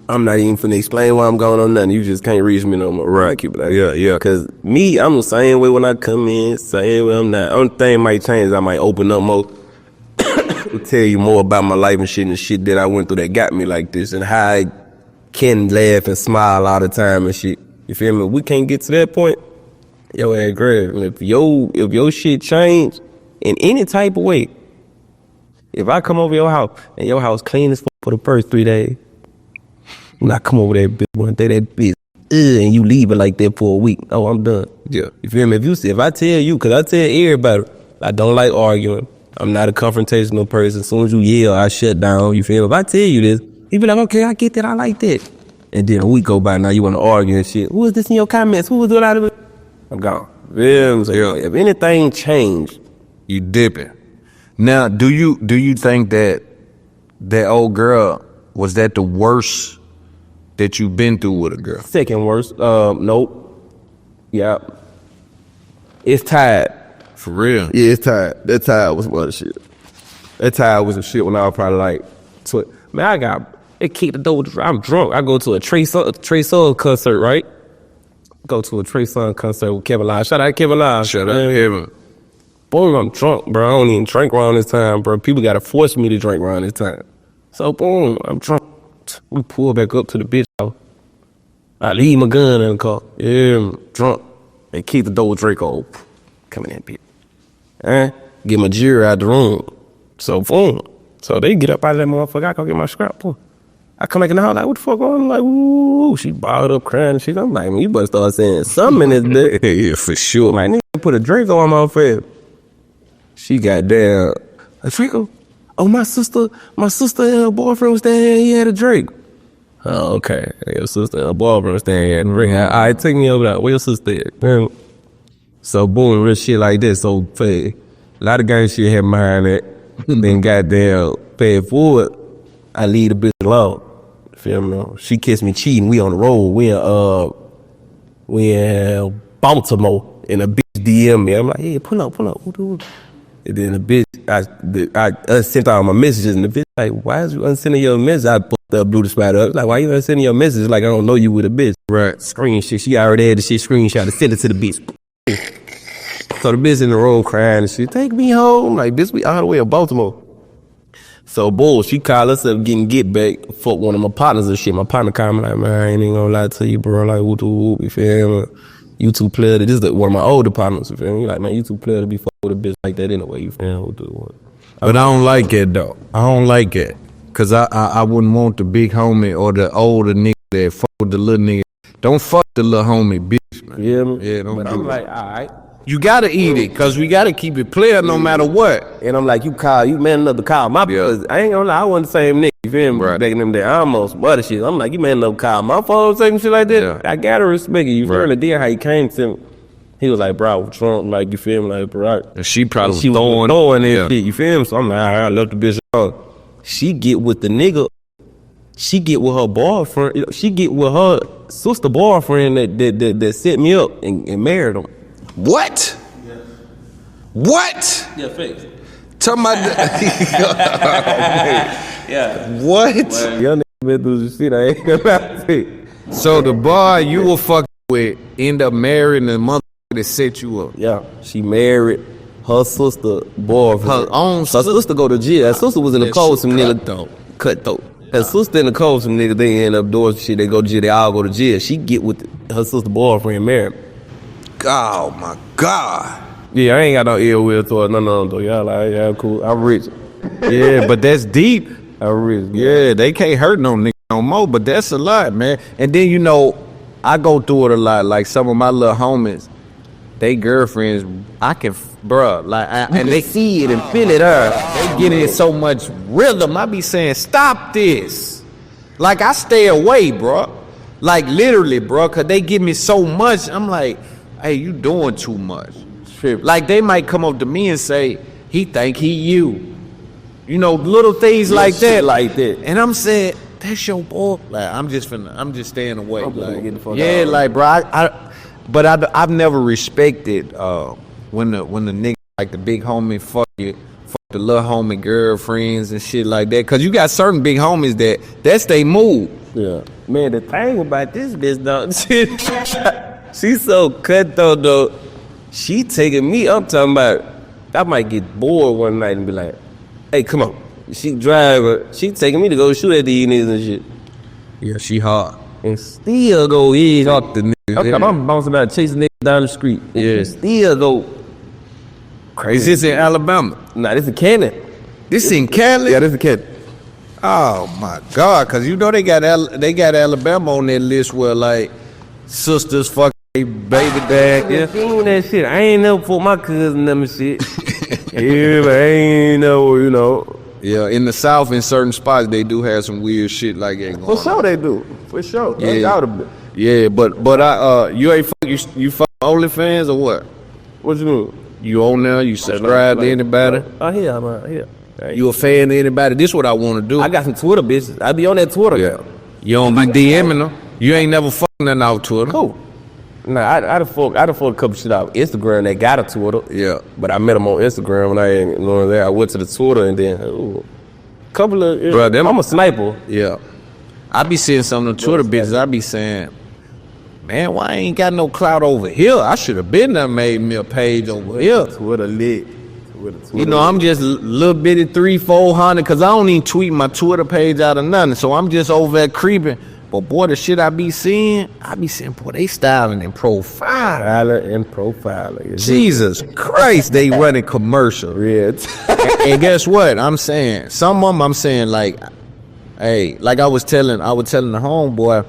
I'm not even finna explain why I'm going on nothing. You just can't reach me no more. Right, keep it like, yeah. Cause me, I'm the same way when I come in, same way I'm not. Only thing might change, I might open up more. Tell you more about my life and shit that I went through that got me like this and how I can laugh and smile all the time and shit. You feel me? We can't get to that point. Yo, ain't great. If your shit change in any type of way, if I come over your house and your house clean as fuck for the first 3 days, when I come over that bitch one day, that bitch, and you leave it like that for a week, oh, I'm done. Yeah. You feel me? If I tell you, cause I tell everybody, I don't like arguing. I'm not a confrontational person. As soon as you yell, I shut down. You feel me? If I tell you this, you be like, okay, I get that, I like that. And then a week go by, now you want to argue and shit. Who was this in your comments? Who was doing out of it? I'm gone. Yeah, so if anything changed, you dip it. Now, do you think that old girl, was that the worst that you've been through with a girl? Second worst. Nope. Yeah. It's tired. For real? Yeah, it's tired. That tired was some other shit. That tired was some shit when I was probably like, it kicked the door. I'm drunk. I go to a Trey Songz concert, right? Go to a Trey Songz concert with Kevin Love. Shout out Kevin Love. Shout out Kevin. Boy, I'm drunk, bro. I don't even drink around this time, bro. People gotta force me to drink around this time. So, boom, I'm drunk. We pull back up to the bitch house. I leave my gun in the car. Yeah, I'm drunk. They keep the door Draco. Come in that bitch. Get my jury out the room. So, boom. So they get up out of that motherfucker. I go get my scrap, boy. I come back in the house like, what the fuck going on? I'm like, ooh, she balled up crying and shit. I'm like, man, you better start saying something in this day. Yeah, for sure. Like, nigga, put a Draco on my face. She got down. A Draco? Oh, my sister and her boyfriend was standing here. He had a Drake. Oh, okay. Your sister and her boyfriend was standing here. All right, take me over there. Where your sister at? So, boom, real shit like this. So, a lot of gang shit happened behind that. Then, goddamn, pay forward. I leave the bitch alone. Feel me? She kissed me cheating. We on the road. We in Baltimore. And a bitch DM me. I'm like, hey, pull up. And then the bitch, I sent out my messages, and the bitch like, why is you unsending your message? I blew the spot up. Like, why you unsending your message? Like, I don't know you with a bitch. Right. Screen shit. She already had the shit screenshot to send it to the bitch. So the bitch in the room crying and shit, take me home. Like, bitch, we all the way in Baltimore. So, bull, she called us up getting get back. Fuck one of my partners and shit. My partner called me like, man, I ain't even gonna lie to you, bro. Like, whoop, you feel me? You two player. This is one of my older partners, you feel me? Like, man, you two player to be fuck with a bitch like that anyway, you feel me? But I don't like it, though. I don't like it. Because I wouldn't want the big homie or the older nigga that fuck with the little nigga. Don't fuck the little homie, bitch, man. Yeah, man. Yeah, don't but do I'm it. like, all right. You gotta eat it, cause we gotta keep it player no matter what. And I'm like, you man enough to call my because I ain't gonna lie, I wasn't the same nigga, you feel me? Right. Back in them days, I almost mother shit. I'm like, you man enough to call my phone, saying shit like that. Yeah. I gotta respect it. You feel Right. me? Then how he came to me, he was like, bro, Trump, like, you feel me? Like, bro. And she probably She was throwing that yeah. shit, you feel me? So I'm like, all right, I left the bitch on. She get with the nigga, she get with her boyfriend, she get with her sister boyfriend that set me up and married him. What? What? Yeah, fix. Talking about Yeah. what? Young nigga been through some shit I ain't gonna lie to you. So the boy you were fucking with end up marrying the mother that set you up. Yeah, she married her sister boyfriend. Her own Her sister go to jail. Her sister was in the That cold shit some nigga cutthroat. Her sister in the cold some nigga. They end up doing some shit. They go to jail. They all go to jail. She get with her sister boyfriend married. Oh my God. Yeah, I ain't got no ill will towards none of them though. Y'all like, yeah, cool. I'm rich. Yeah, but that's deep. I'm rich. Yeah, they can't hurt no nigga no more, but that's a lot, man. And then, you know, I go through it a lot. Like some of my little homies, they girlfriends, I can, bruh, like, and they see it and feel it, They get in so much rhythm. I be saying, stop this. Like, I stay away, bruh. Like, literally, bruh, because they give me so much. I'm like, hey, you doing too much. Like, they might come up to me and say, he think he you. You know, little things like that. Like that. And I'm saying, that's your boy. Like, I'm just staying away. I'm Like, get the fuck yeah, out. like, bro, I've never respected when the nigga like the big homie fuck the little homie girlfriends and shit like that. Cause you got certain big homies that's they move. Yeah. Man, the thing about this bitch, though, she's so cutthroat, though. She taking me up talking about, I might get bored one night and be like, hey, come on. She driving. She taking me to go shoot at these niggas and shit. Yeah, she hard. And still go eat. Fuck the niggas. I'm bouncing about chasing niggas down the street. Yeah. Still go Crazy. This in Alabama. Nah, this is Cannon. This in Cali? Yeah, this is Cannon. Oh my God! Cause you know they got Alabama on that list where like sisters fuck they baby dad. Yeah, seen that shit. I ain't never put my cousin them and shit. Yeah, but I ain't never, you know. Yeah, in the South, in certain spots, they do have some weird shit like that going on. For sure they do. For sure. Yeah. They gotta be. Yeah, but you ain't you fuck OnlyFans or what? What you do? You on there? You subscribe to anybody? Oh, yeah, man. Yeah. You a fan of anybody? This what I want to do. I got some Twitter bitches. I be on that Twitter. Yeah. You don't be DMing them. You ain't never fucking nothing out Twitter. Cool. Nah, I done fuck a couple shit out Instagram that got a Twitter. Yeah. But I met them on Instagram when I ain't know that. I went to the Twitter and then couple of Bruh, them- I'm a sniper. Yeah. I be seeing some of the Twitter bitches. I be saying, man, why I ain't got no clout over here? I should have been there made me a page over here. Twitter lit. You know, I'm just little bitty 300-400 because I don't even tweet my Twitter page out of nothing. So I'm just over there creeping. But boy, the shit I be seeing, boy, they styling and profiling. Jesus Christ, they running commercial. Yeah. And guess what? I'm saying, some of them I'm saying like, hey, like I was telling the homeboy,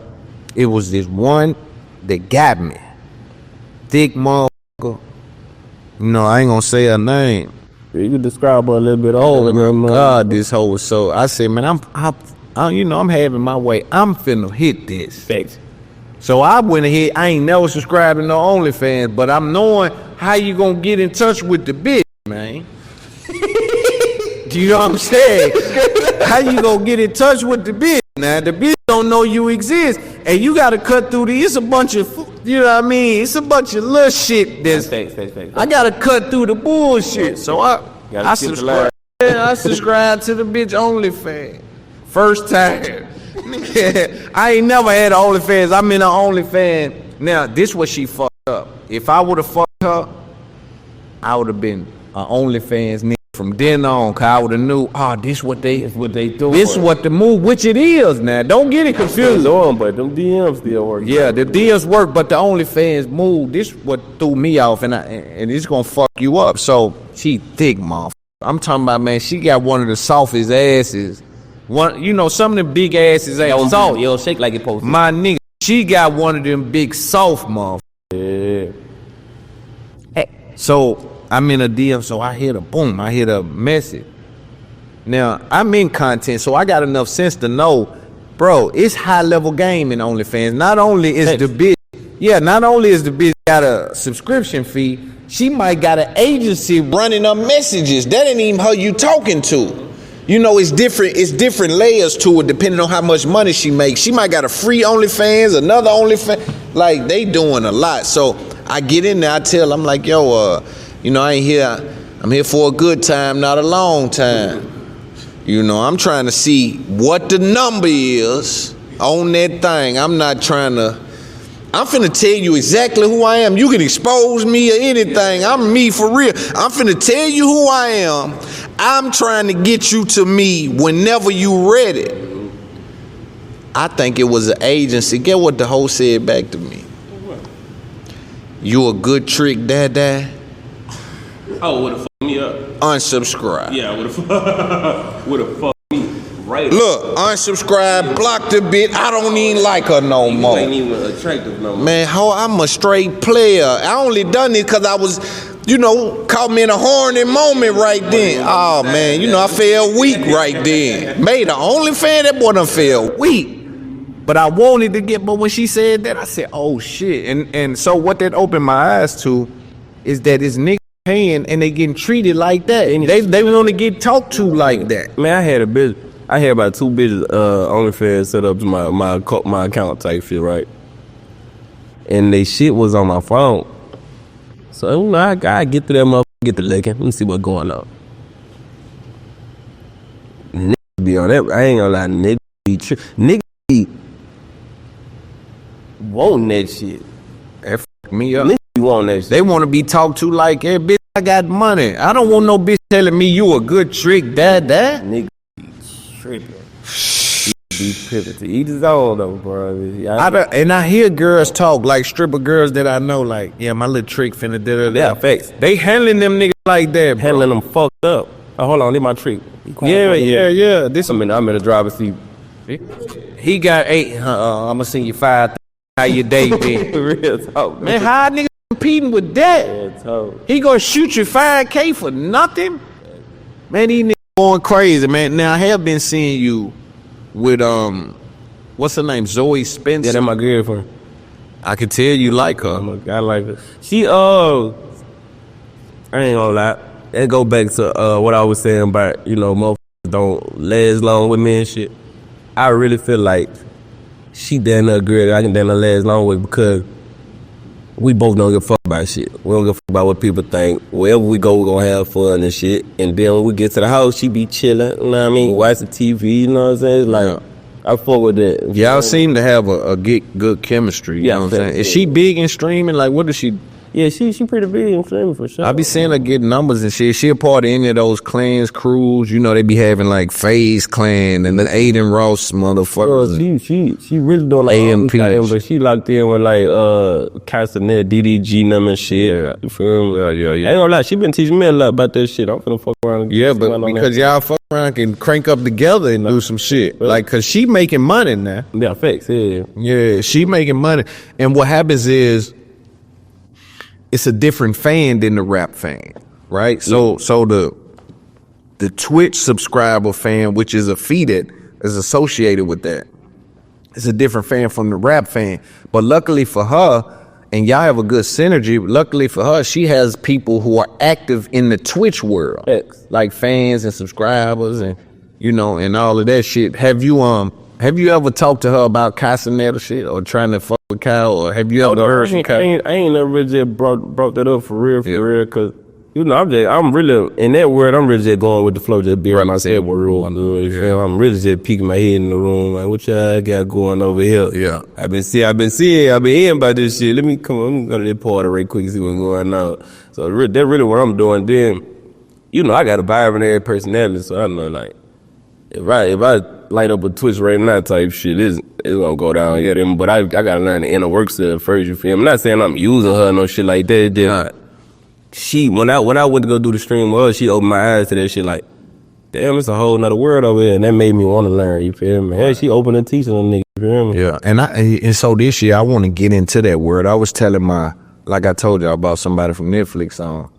it was this one that got me. Thick motherfucker. No, I ain't gonna say her name. You can describe her a little bit older. God, this hoe was so. I said, man, I'm having my way. I'm finna hit this. Thanks. So I went ahead. I ain't never subscribed to no OnlyFans, but I'm knowing how you gonna get in touch with the bitch, man. Do you know what I'm saying? How you gonna get in touch with the bitch? Now the bitch don't know you exist, and you gotta cut through it's a bunch of, you know what I mean? It's a bunch of little shit that's. Thanks. I gotta cut through the bullshit. So I subscribe. I subscribe to the bitch OnlyFans. First time. I ain't never had an OnlyFans. I'm in an OnlyFans. Now, this what she fucked up. If I would have fucked her, I would have been an OnlyFans nigga from then on, cause I would have knew, this what they doing. This what the move, which it is now. Don't get it confused. But them DMs still work. Yeah, the DMs work, but the OnlyFans move, this what threw me off, and it's gonna fuck you up. So she thick, motherfucker. I'm talking about, man, she got one of the softest asses. One, some of them big asses ain't soft. Yo, shake like it posted. My nigga, she got one of them big soft motherfuckers. Yeah. Hey. So I'm in a DM, so I hit a message. Now, I'm in content, so I got enough sense to know, bro, it's high level game in OnlyFans. Not only is the bitch got a subscription fee, she might got an agency running her messages. That ain't even her you talking to. It's different layers to it depending on how much money she makes. She might got a free OnlyFans, another OnlyFans. Like, they doing a lot. So I get in there, I tell, I'm like, yo, I ain't here. I'm here for a good time, not a long time. I'm trying to see what the number is on that thing. I'm finna tell you exactly who I am. You can expose me or anything. I'm me for real. I'm finna tell you who I am. I'm trying to get you to me whenever you ready. I think it was an agency. Get what the hoe said back to me. You a good trick, dad? Oh, would have fucked me up. Unsubscribe. Yeah, would have fucked me right. Look, unsubscribe, block the bit. I don't even like her no more. You ain't even attractive no more. Man, I'm a straight player. I only done it because I was, caught me in a horny moment right then. Oh, man, I felt weak right then. Made the OnlyFans, that boy done felt weak. But I wanted to but when she said that, I said, oh, shit. And so what that opened my eyes to is that it's niggas paying and they getting treated like that. And they only get talked to like that. Man, I had about 2 bitches OnlyFans set up to my account type shit, right? And they shit was on my phone. So I gotta get to that motherfucker, get the licking. Let me see what's going on. Niggas be on that. I ain't gonna lie, niggas be wanting that shit. That fuck me up. Niggas be wanting that shit. They want to be talked to like, hey, bitch, I got money. I don't want no bitch telling me you a good trick, dad. Nigga be tripping. Be tripping. To each his own, though, bro. And I hear girls talk, like stripper girls that I know, like, yeah, my little trick finna da. Yeah, facts. They handling them niggas like that, bro. Handling them fucked up. Oh, hold on, this my trick. Yeah. I'm in the driver's seat. He got 8. I'ma send you 5. How your day been? Real talk, man. How niggas competing with that? Real talk. He gonna shoot you $5K for nothing? Man, these niggas going crazy, man. Now I have been seeing you with what's her name? Zoe Spencer. Yeah, that's my girlfriend. I can tell you like her. I like her. She I ain't gonna lie. That go back to what I was saying about, motherfuckers don't last long with me and shit. I really feel like she damn near a girl that I can damn near last long with because we both don't give a fuck about shit. We don't give a fuck about what people think. Wherever we go, we gonna have fun and shit. And then when we get to the house, she be chilling, you know what I mean? Watch the TV, you know what I'm saying? It's like, I fuck with that. Y'all seem to have a good chemistry, you know what I'm saying? Is she big in streaming? Like, what does she... Yeah, she pretty big in streaming for sure. I be seeing her get numbers and shit. She a part of any of those clans, crews. They be having like FaZe Clan and the Aiden Ross motherfuckers. She really doing like OMB, but she locked in with like Castanet, DDG and shit. You feel me? Yeah. I ain't gonna lie, she been teaching me a lot about that shit. I'm finna fuck around. Yeah, but because y'all fuck around can crank up together and do some shit. Like, cause she making money now. Yeah, facts. Yeah. Yeah, she making money, and what happens is, it's a different fan than the rap fan, right? So the Twitch subscriber fan, which is a fee that is associated with that, it's a different fan from the rap fan. But luckily for her, and y'all have a good synergy, luckily for her, she has people who are active in the Twitch world, like fans and subscribers and, and all of that shit. Have you ever talked to her about Castanet or shit, or trying to fuck with Kyle, or have you ever heard from Kyle? I ain't never really just brought that up for real, cause I'm really in that word. I'm really just going with the flow, just be right myself. I'm really just peeking my head in the room, like what y'all got going over here? Yeah, I've been hearing about this shit. Let me go to this party real quick, see what's going on. So that's really what I'm doing. Then you know, I got a binary personality, so I know, like, if I light up a Twitch right now type shit, it's gonna go down. Yeah, but I gotta learn the inner works of it first. You feel me? I'm not saying I'm using her, no shit like that. When I went to go do the stream with her, she opened my eyes to that shit. Like, damn, it's a whole nother world over here, and that made me want to learn. You feel me? Hey, she opened and teaching them niggas. You feel me? Yeah, and so this year I want to get into that word. I was telling like I told y'all about somebody from Netflix on.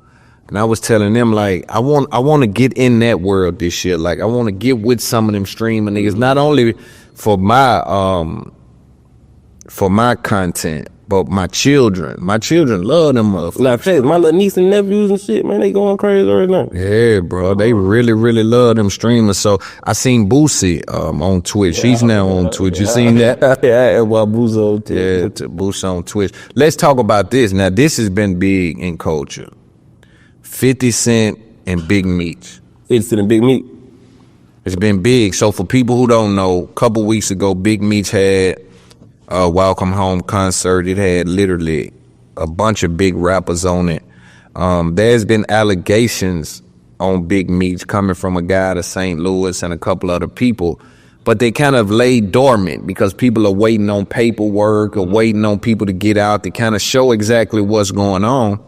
And I was telling them, like, I want to get in that world this year. Like, I want to get with some of them streaming niggas, not only for my content, but my children. My children love them motherfuckers. Like, my little niece and nephews and shit, man, they going crazy right now. Yeah, bro, they really, really love them streamers. So I seen Boosie on Twitch. He's now on Twitch. You seen that? Yeah, well, Boosie on Twitch. Yeah, Boosie on Twitch. Let's talk about this. Now, this has been big in culture. 50 Cent and Big Meech. 50 Cent and Big Meech. It's been big. So for people who don't know, a couple weeks ago, Big Meech had a Welcome Home concert. It had literally a bunch of big rappers on it. There's been allegations on Big Meech coming from a guy out of St. Louis and a couple other people, but they kind of laid dormant because people are waiting on paperwork or waiting on people to get out to kind of show exactly what's going on.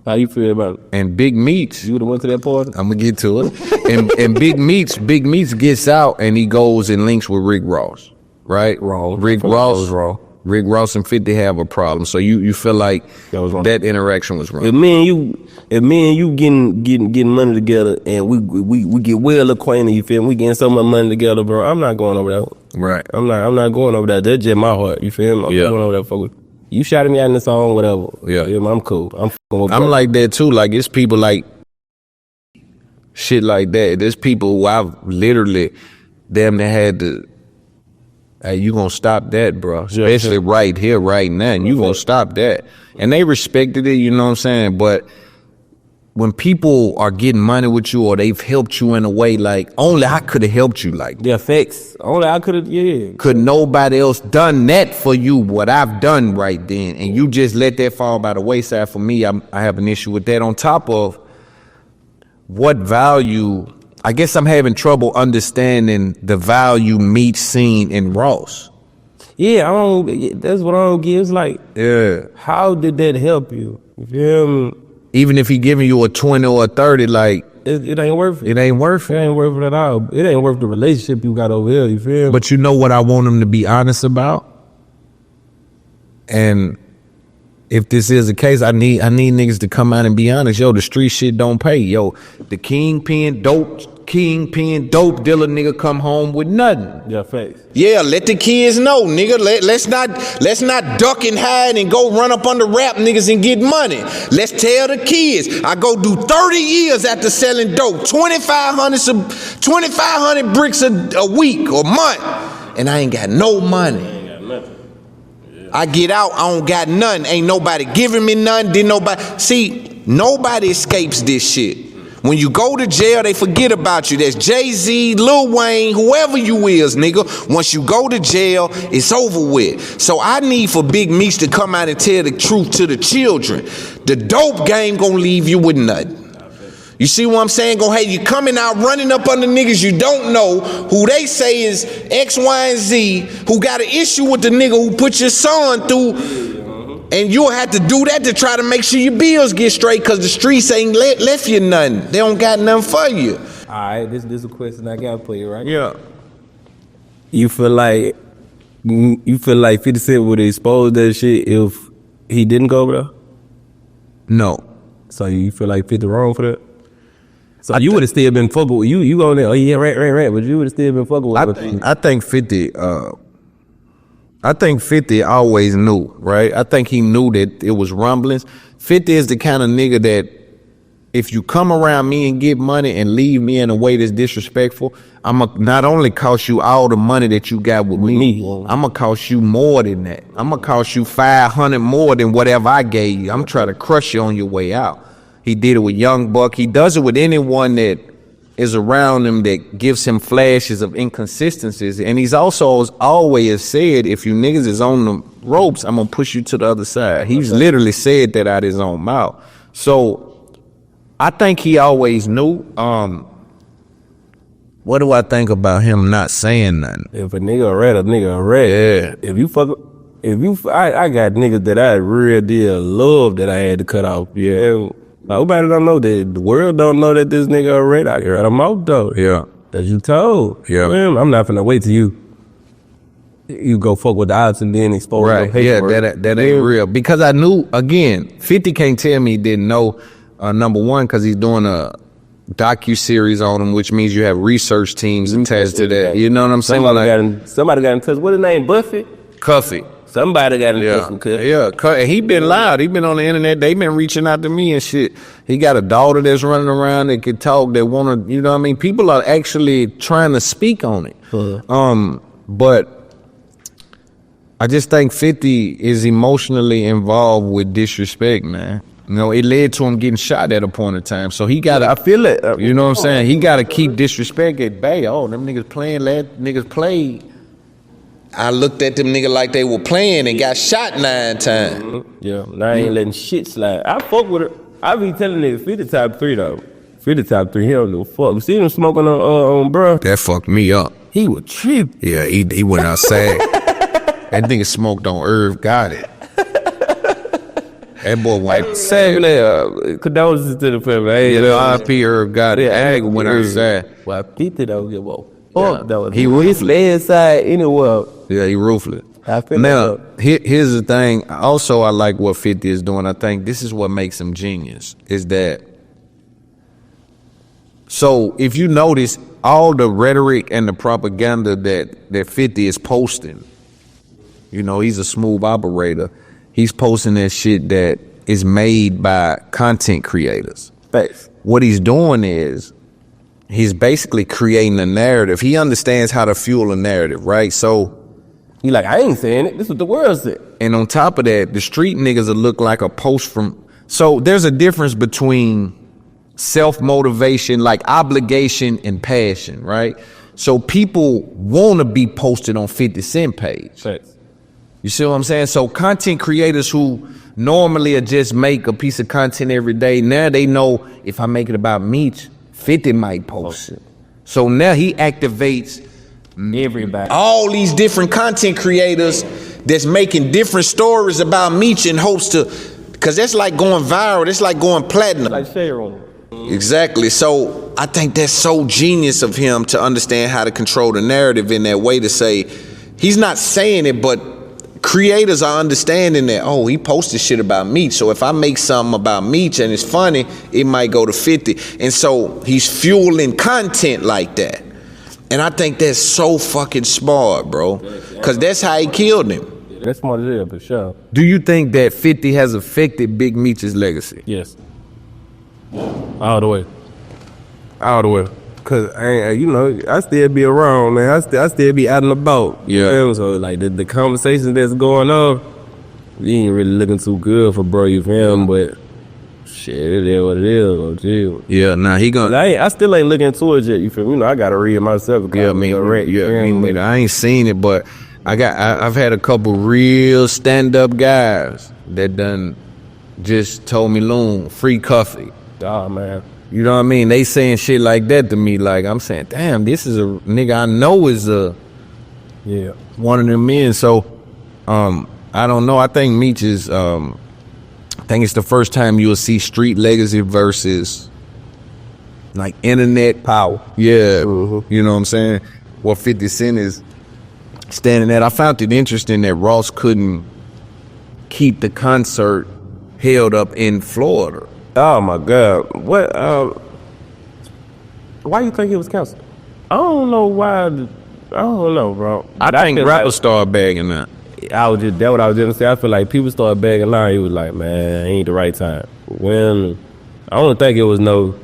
How you feel about it? And Big Meech, you would've went to that party? I'm gonna get to it. and Big Meech gets out and he goes and links with Rick Ross, right? Rick Ross and 50 have a problem. So you feel like that interaction was wrong? If me and you getting money together and we get well acquainted, you feel me? We getting so much money together, bro. I'm not going over that. Right. I'm not going over that. That's just my heart. You feel me? I'm going over that fuck with. You shouted me out in the song, whatever. Yeah, I'm cool. I'm like that too. Like, it's people like shit like that. There's people who I've literally damn near had to. Hey, you gonna stop that, bro? Especially right here, right now, and you gonna stop that. And they respected it, you know what I'm saying? But when people are getting money with you or they've helped you in a way, like, only I could have helped you like that. The effects. Only I could have, Could nobody else done that for you, what I've done right then, and you just let that fall by the wayside. For me, I have an issue with that. On top of what value, I guess I'm having trouble understanding the value Meech seen in Ross. Yeah, that's what I don't get. It's like, how did that help you? You feel me? Even if he giving you a 20 or a 30, like, it ain't worth it. It ain't worth it. It ain't worth it at all. It ain't worth the relationship you got over here, you feel me? But you know what I want him to be honest about? And if this is the case, I need niggas to come out and be honest. Yo, the street shit don't pay. Yo, the kingpin dope dealer nigga come home with nothing. Yeah, facts. Yeah, let the kids know, nigga. Let's not duck and hide and go run up under rap niggas and get money. Let's tell the kids. I go do 30 years after selling dope, 2,500 bricks a week or month, and I ain't got no money. I get out, I don't got nothing. Ain't nobody giving me nothing. Nobody escapes this shit. When you go to jail, they forget about you. That's Jay-Z, Lil Wayne, whoever you is, nigga. Once you go to jail, it's over with. So I need for Big Meech to come out and tell the truth to the children. The dope game gonna leave you with nothing. You see what I'm saying? Go, hey, you coming out running up under niggas you don't know, who they say is X, Y, and Z, who got an issue with the nigga who put your son through, and you'll have to do that to try to make sure your bills get straight, because the streets ain't left you nothing. They don't got nothing for you. All right, this is a question I got for you, right? Yeah. You feel like 50 Cent would expose that shit if he didn't go over there? No. So you feel like 50 wrong for that? So you would have still been fucking with you go there, oh yeah, right, but you would have still been fucking with I think 50 always knew, right? I think he knew that it was rumblings. 50 is the kind of nigga that if you come around me and get money and leave me in a way that's disrespectful, I'ma not only cost you all the money that you got with me, I'ma cost you more than that. I'ma cost you 500 more than whatever I gave you. I'm trying to crush you on your way out. He did it with Young Buck. He does it with anyone that is around him that gives him flashes of inconsistencies. And he's also always said, if you niggas is on the ropes, I'm gonna push you to the other side. He's literally said that out his own mouth. So I think he always knew. What do I think about him not saying nothing? If a nigga a rat, a nigga a rat. Yeah. I got niggas that I real deal love that I had to cut off. Yeah. Nobody don't know that. The world don't know that this nigga a rat out here. I'm out though. Yeah. That you told. Yeah. Man, I'm not finna wait till you go fuck with the odds and then expose Right. Yeah, that ain't real. Because I knew, again, 50 can't tell me he didn't know, number one, because he's doing a docu-series on him, which means you have research teams attached to that. You know what I'm saying? Somebody got in touch. What his name? Buffett? Cuffy. Somebody got in touch with Cuffy. Yeah, and he been loud. He been on the internet. They been reaching out to me and shit. He got a daughter that's running around that can talk, that want to, you know what I mean? People are actually trying to speak on it. But I just think 50 is emotionally involved with disrespect, man. You know, it led to him getting shot at a point in time. So he got to, I feel it. You know what I'm saying? He got to keep disrespect at bay. Oh, them niggas playing, niggas played. I looked at them niggas like they were playing and got shot 9 times. Yeah, now I ain't letting shit slide. I fuck with it. I be telling niggas 50 top 3 though. 50 top 3, he don't give a fuck. You see him smoking on bro? That fucked me up. He was tripping. Yeah, he went outside. That nigga smoked on Irv, got it. That boy went say condolences to the family. Hey, RP Irv got it. That nigga went outside. Well, 50 don't give a fuck though. He his leg side anywhere. Yeah, he ruthless. I feel now, here's the thing. Also, I like what 50 is doing. I think this is what makes him genius, is that, so if you notice, all the rhetoric and the propaganda that 50 is posting, you know, he's a smooth operator. He's posting that shit that is made by content creators. Thanks. What he's doing is he's basically creating a narrative. He understands how to fuel a narrative, right? So he like, I ain't saying it. This is what the world said. And on top of that, the street niggas will look like a post from. So there's a difference between self-motivation, like obligation and passion, right? So people want to be posted on 50 Cent page. Thanks. You see what I'm saying? So content creators who normally just make a piece of content every day, now they know if I make it about Meech, 50 might post it. So now he activates everybody. All these different content creators that's making different stories about Meech in hopes to, because that's like going viral. That's like going platinum. Like share on. Exactly. So I think that's so genius of him to understand how to control the narrative in that way, to say, he's not saying it, but creators are understanding that, oh, he posted shit about Meech, so if I make something about Meech and it's funny, it might go to 50. And so he's fueling content like that. And I think that's so fucking smart, bro, because that's how he killed him. That's smart as hell, for sure. Do you think that 50 has affected Big Meech's legacy? Yes. All the way. All the way. Cause you know, I still be around, man. I still be out and about. Yeah. So like the conversation that's going on, we ain't really looking too good for bro, you feel me? But shit, it is what it is. Yeah, nah, he gonna. I still ain't looking towards it. You feel me? You know, I gotta read it myself. Yeah, me I ain't seen it, but I've had a couple real stand up guys that done just told me, Loon, free Cuffy. Oh man. You know what I mean? They saying shit like that to me. Like, I'm saying, damn, this is a nigga I know is one of them men. So, I don't know. I think Meech is, I think it's the first time you'll see street legacy versus like internet power. Yeah. Mm-hmm. You know what I'm saying? What 50 Cent is standing at. I found it interesting that Ross couldn't keep the concert held up in Florida. Oh my God! What? Why you think it was canceled? I don't know why. I don't know, bro. I think rappers started bagging that. That's what I was just gonna say. I feel like people started bagging line. He was like, man, ain't the right time. When I don't think it was no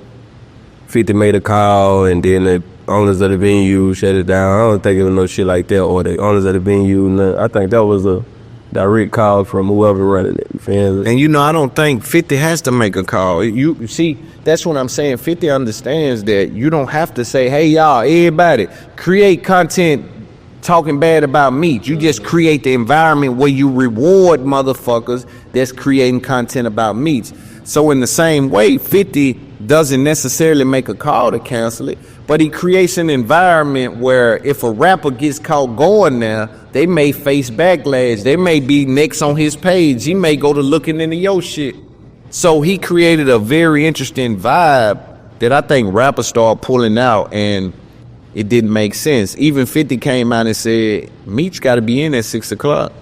50 made a call and then the owners of the venue shut it down. I don't think it was no shit like that, or the owners of the venue. I think that was a direct call from whoever running it. And you know, I don't think 50 has to make a call. You see, that's what I'm saying. 50 understands that you don't have to say, hey y'all, everybody, create content talking bad about Meech. You just create the environment where you reward motherfuckers that's creating content about Meech. So in the same way, 50 doesn't necessarily make a call to cancel it, but he creates an environment where if a rapper gets caught going there, they may face backlash. They may be next on his page. He may go to looking into your shit. So he created a very interesting vibe that I think rappers started pulling out, and it didn't make sense. Even 50 came out and said, Meech got to be in at 6 o'clock.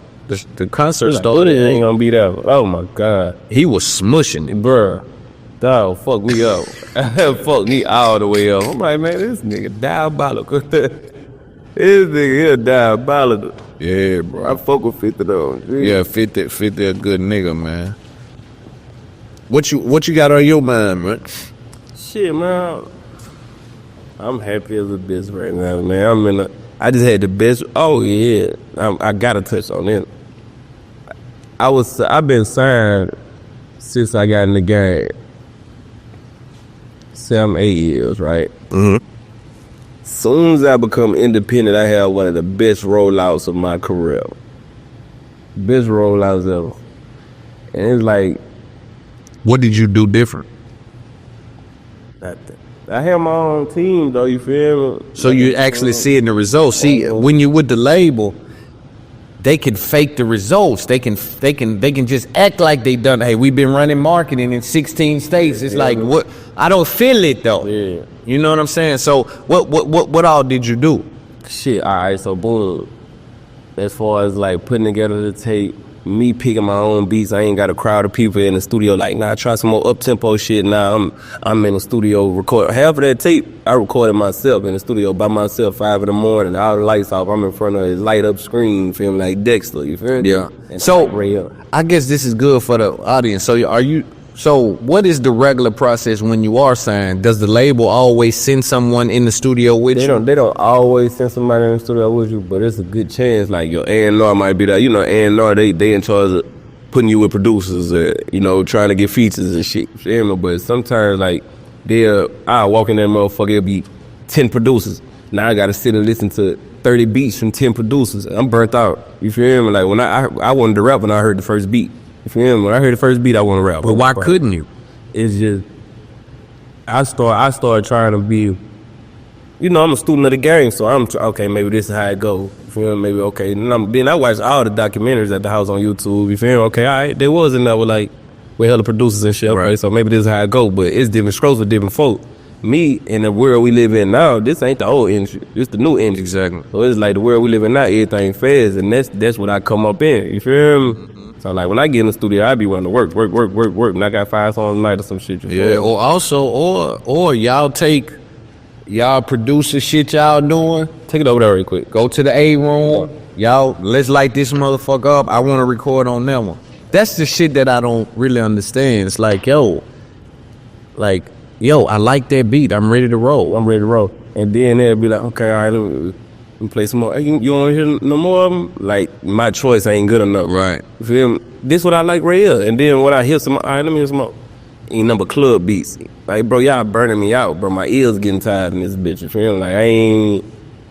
The concert started. It ain't gonna be there. Oh my God. He was smushing it. Bruh. Dog, fuck me up. Fuck me all the way up. I'm like, man, this nigga diabolical. This nigga here diabolical. Yeah, bro. I fuck with 50 though. Yeah, 50 a good nigga, man. What you got on your mind, man? Shit, man. I'm happy as a bitch right now, man. I just had the best. Oh yeah, I gotta touch on it. I've been signed since I got in the game. 7, 8 years, right? Mm-hmm. Soon as I become independent, I have one of the best rollouts of my career. Best rollouts ever. And it's like, what did you do different? Nothing. I have my own team though, you feel me? So you actually seeing the results. See, when you're with the label, they can fake the results. They can just act like they done. Hey, we've been running marketing in 16 states. It's like, what? I don't feel it though. Yeah. You know what I'm saying? So what all did you do? Shit, all right. So boom. As far as like putting together the tape, me picking my own beats. I ain't got a crowd of people in the studio like, nah, try some more up-tempo shit. Nah, I'm in the studio recording. Half of that tape, I recorded myself in the studio by myself, 5 in the morning, all the lights off. I'm in front of his light-up screen, feeling like Dexter, you feel me? Yeah. And So, I guess this is good for the audience. So what is the regular process when you are signed? Does the label always send someone in the studio with you? They don't always send somebody in the studio with you, but it's a good chance. Like your A&R might be there. You know, A&R, they in charge of putting you with producers, trying to get features and shit. You know, but sometimes like I'll walk in that motherfucker, it'll be 10 producers. Now I gotta sit and listen to 30 beats from 10 producers. I'm burnt out. You feel me? Like when I wanted to rap when I heard the first beat. You feel me? When I heard the first beat, I want to rap. But why couldn't you? It's just I started trying to be, I'm a student of the game, so I'm okay. Maybe this is how it go. You feel me? Maybe okay. And then I watched all the documentaries at the house on YouTube. You feel me? Okay, all right. There was another like with hella producers and shit. Right. So maybe this is how it go. But it's different strokes for different folk. Me in the world we live in now, this ain't the old industry. It's the new industry. Exactly. So it's like the world we live in now, everything fast, and that's what I come up in. You feel me? Mm-hmm. So like when I get in the studio, I be wanting to work, and I got 5 songs a night or some shit. Yeah, or y'all take y'all producer shit y'all doing, take it over there real quick. Go to the A room, y'all. Let's light this motherfucker up. I want to record on that one. That's the shit that I don't really understand. It's like, yo, I like that beat. I'm ready to roll. And then they'll be like, okay, all right, let me play some more. Hey, you want to hear no more of them? Like, my choice ain't good enough. Right. You feel me? This what I like right here. And then when I hear some, all right, let me hear some more. Ain't number club beats. Like, bro, y'all burning me out, bro. My ears getting tired in this bitch. You feel me? Like,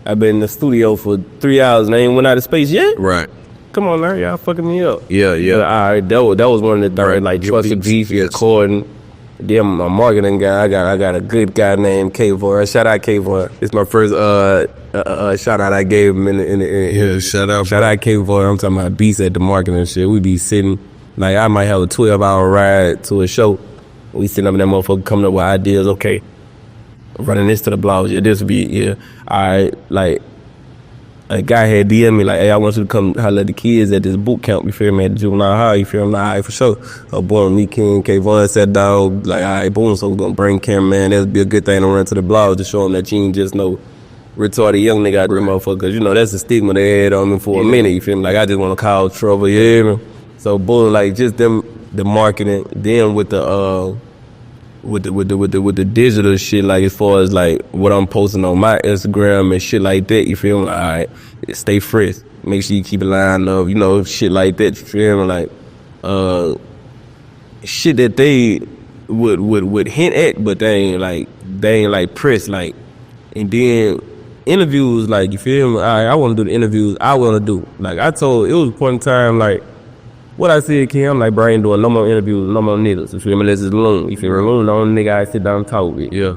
I've been in the studio for 3 hours and I ain't went out of space yet. Right. Come on, Larry, y'all fucking me up. Yeah. But, all right, that was one of the things, like, trusted beef, recording. Then my marketing guy, I got a good guy named K-Vor. Shout out K-Vor. It's my first shout out I gave him in the shout out K-Vor. I'm talking about beats at the marketing and shit. We be sitting, like I might have a 12-hour ride to a show. We sitting up in that motherfucker coming up with ideas. Okay, running this to the blog. Yeah, this would be, yeah. All right, like a guy had DM me like, hey, I want you to come holler at the kids at this boot camp, you feel me, at the juvenile hall, you feel me? Like, all right, for sure. Boy, me, King, K-Von sat down, like, all right, boom, so we're gonna bring cameraman. That'd be a good thing to run to the blog to show them that you ain't just no retarded young nigga out there, motherfucker. Cause that's the stigma they had on me for a minute, you feel me? Like, I just wanna cause trouble, you hear me? So, boom, like, just them, the marketing, then with the digital shit, like as far as like what I'm posting on my Instagram and shit like that, you feel me? Like, all right, stay fresh. Make sure you keep a line of, shit like that, you feel me? Like, shit that they would hint at, but they ain't like press, like, and then interviews, like, you feel me? All right, I want to do the interviews I want to do. Like, I told, it was a point in time, like, what I said, Kim, I'm like, bro, I ain't doing no more interviews with no more niggas. You feel me? Unless it's Loon. You feel me? Loon, the only nigga I sit down and talk with. Yeah.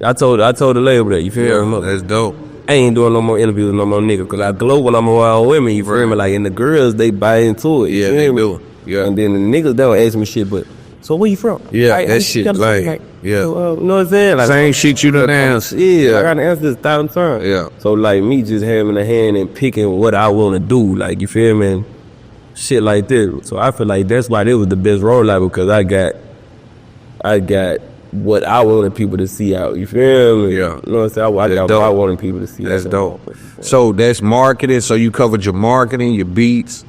I told the label that, you feel me? That's dope. I ain't doing no more interviews with no more niggas, cause I glow when I'm around women, you feel me? Like, and the girls, they buy into it. Yeah, they do. Yeah. And then the niggas, they don't ask me shit, but, so where you from? Yeah, that shit, like, yeah. You know what I'm saying? Like, same shit you done answer. Yeah. I gotta answer this 1,000 times. Yeah. So, like, me just having a hand and picking what I want to do, like, you feel me? And shit like this. So I feel like that's why this was the best rollout, because I got what I wanted people to see out. You feel me? Yeah. You know what I'm saying? I got what I wanted people to see. That's dope. So that's marketing. So you covered your marketing, your beats,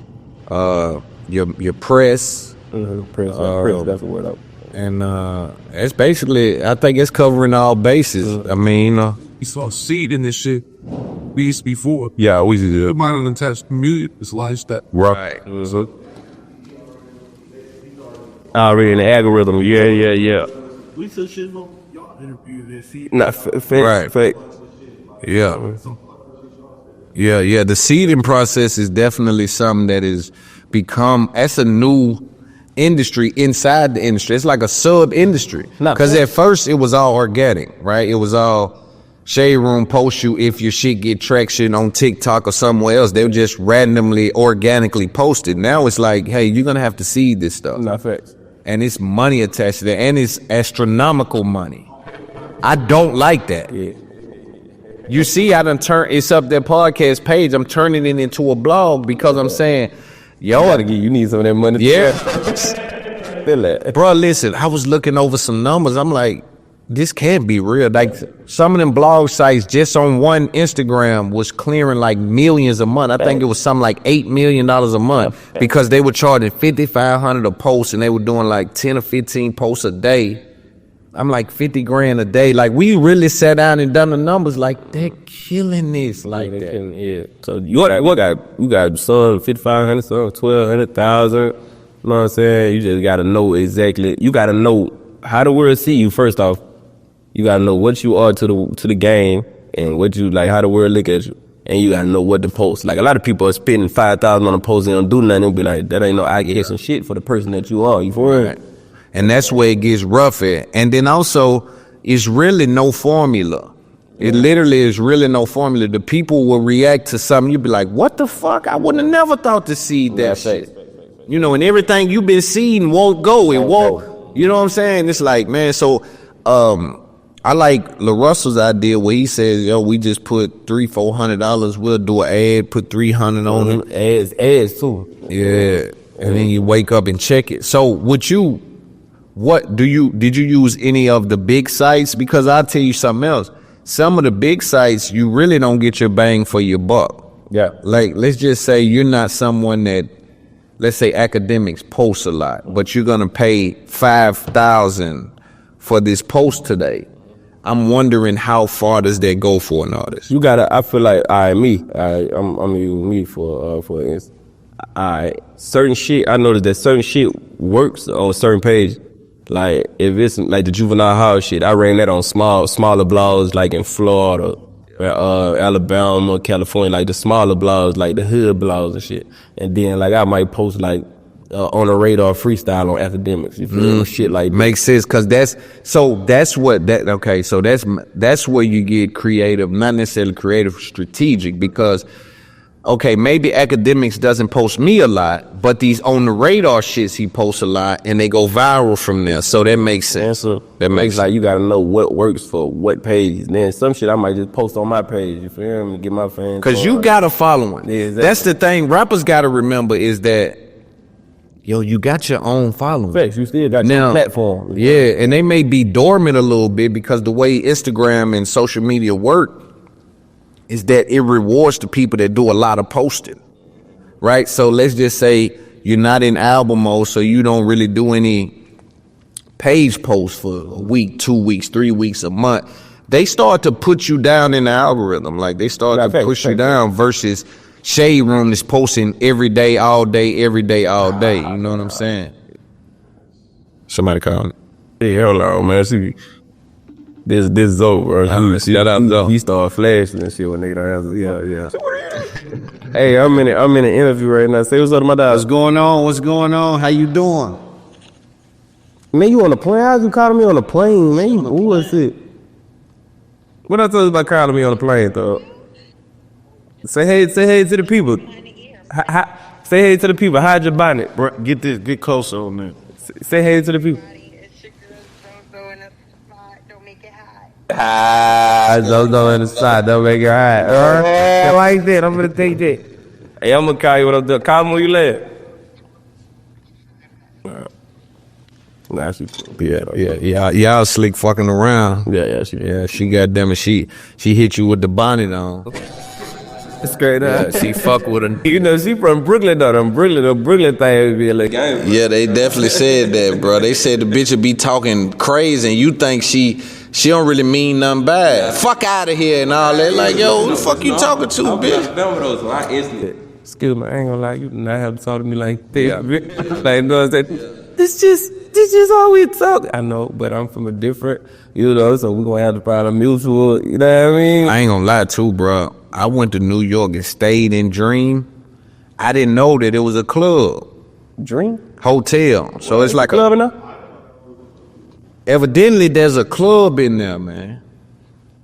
your press. Press, that's the word out. And it's basically, I think it's covering all bases. I mean, We saw seed in this shit. We used before. Yeah, we did. The minor attached music is lifestyle. Right. Already in the algorithm. Yeah. We said shit on y'all interview this seed. Not fake. yeah. Yeah. The seeding process is definitely something that is that's a new industry inside the industry. It's like a sub industry. Because at first it was all organic, right? It was all Shade Room post you if your shit get traction on TikTok or somewhere else. They would just randomly, organically post it. Now it's like, hey, you're going to have to seed this stuff. Not facts. And it's money attached to that. And it's astronomical money. I don't like that. Yeah. You see, it's up their podcast page. I'm turning it into a blog because I'm saying, yo, You need some of that money. yeah. Feel that. Bro, listen, I was looking over some numbers. I'm like, this can't be real. Like, some of them blog sites just on one Instagram was clearing like millions a month. I think it was something like $8 million a month because they were charging $5,500 a post and they were doing like 10 or 15 posts a day. I'm like 50 grand a day. Like, we really sat down and done the numbers. Like, they're killing this like that. Yeah. So you got some 5,500, some 1,200,000. You know what I'm saying? You just gotta know exactly. You gotta know how the world see you. First off, you gotta know what you are to the game and what you like, how the world look at you, and you gotta know what to post. Like, a lot of people are spending $5,000 on a post and don't do nothing. They'll be like, that ain't no. I get some shit for the person that you are. You for it? And that's where it gets rough at. And then also, it's really no formula. It literally is really no formula. The people will react to something. You'll be like, what the fuck? I wouldn't have never thought to seed that shit. You know, and everything you've been seeding won't go. It won't. You know what I'm saying? It's like, man, so I like LaRussell's idea where he says, yo, we just put $300-400. We'll do an ad, put $300 on it. Ads too. Yeah. And then you wake up and check it. So did you use any of the big sites? Because I'll tell you something else. Some of the big sites, you really don't get your bang for your buck. Yeah. Like, let's just say you're not someone that, let's say academics post a lot, but you're going to pay $5,000 for this post today. I'm wondering how far does that go for an artist? You gotta, I feel like, I'm using me for instance. Certain shit, I noticed that certain shit works on a certain page. Like, if it's like the juvenile hall shit, I ran that on smaller blogs, like in Florida, Alabama, California, like the smaller blogs, like the hood blogs and shit. And then, like, I might post like on the radar freestyle on academics, you feel shit like that. Makes sense, cause that's where you get creative, not necessarily creative, strategic, because okay, maybe academics doesn't post me a lot, but these on the radar shits he posts a lot and they go viral from there. So that makes sense. So that makes like you gotta know what works for what page. And then some shit I might just post on my page, you feel me? Get my fans. Cause you got a following. Yeah, exactly. That's the thing rappers gotta remember is that, yo, you got your own following. Facts, you still got your platform. Yeah, and they may be dormant a little bit because the way Instagram and social media work is that it rewards the people that do a lot of posting, right? So let's just say you're not in album mode, so you don't really do any page posts for a week, 2 weeks, 3 weeks, a month. They start to put you down in the algorithm. Like, they start to push you down versus Shade Room is posting every day, all day, every day, all day. You know what I'm saying? Somebody calling. Hey, hell on, man. See, this is over. Shout out, though. He start flashing and shit when they don't answer. Yeah. Hey, I'm in an interview right now. Say what's up to my dog. What's going on? What's going on? How you doing? Man, you on the plane? How'd you calling me on the plane, man? Who was it? What I told you about calling me on the plane, though? Say hey to the people. Say hey to the people. Hide your bonnet. Bro, get closer on that. Say hey to the people. Don't go in the side. Don't make it hide. I like that. I'm gonna take that. Hey, I'm gonna call you when I'm done. Call me when you laugh. Y'all slick fucking around. She goddamn it, she hit you with the bonnet on. It's great, she fuck with her. You know, she from Brooklyn though. The Brooklyn thing be like, yeah, they definitely said that, bro. They said the bitch would be talking crazy, and you think she don't really mean nothing bad. Fuck out of here and all that. Like, yo, who the fuck you talking to, bitch? Excuse me, I ain't gonna lie, you do not have to talk to me like that. Like, you know what I'm saying? This just all we talk. I know, but I'm from a different, you know, so we gonna have to find a mutual, you know what I mean? I ain't gonna lie too, bro. I went to New York and stayed in Dream. I didn't know that it was a club. Dream? Hotel. So it's like club in there? Evidently there's a club in there, man.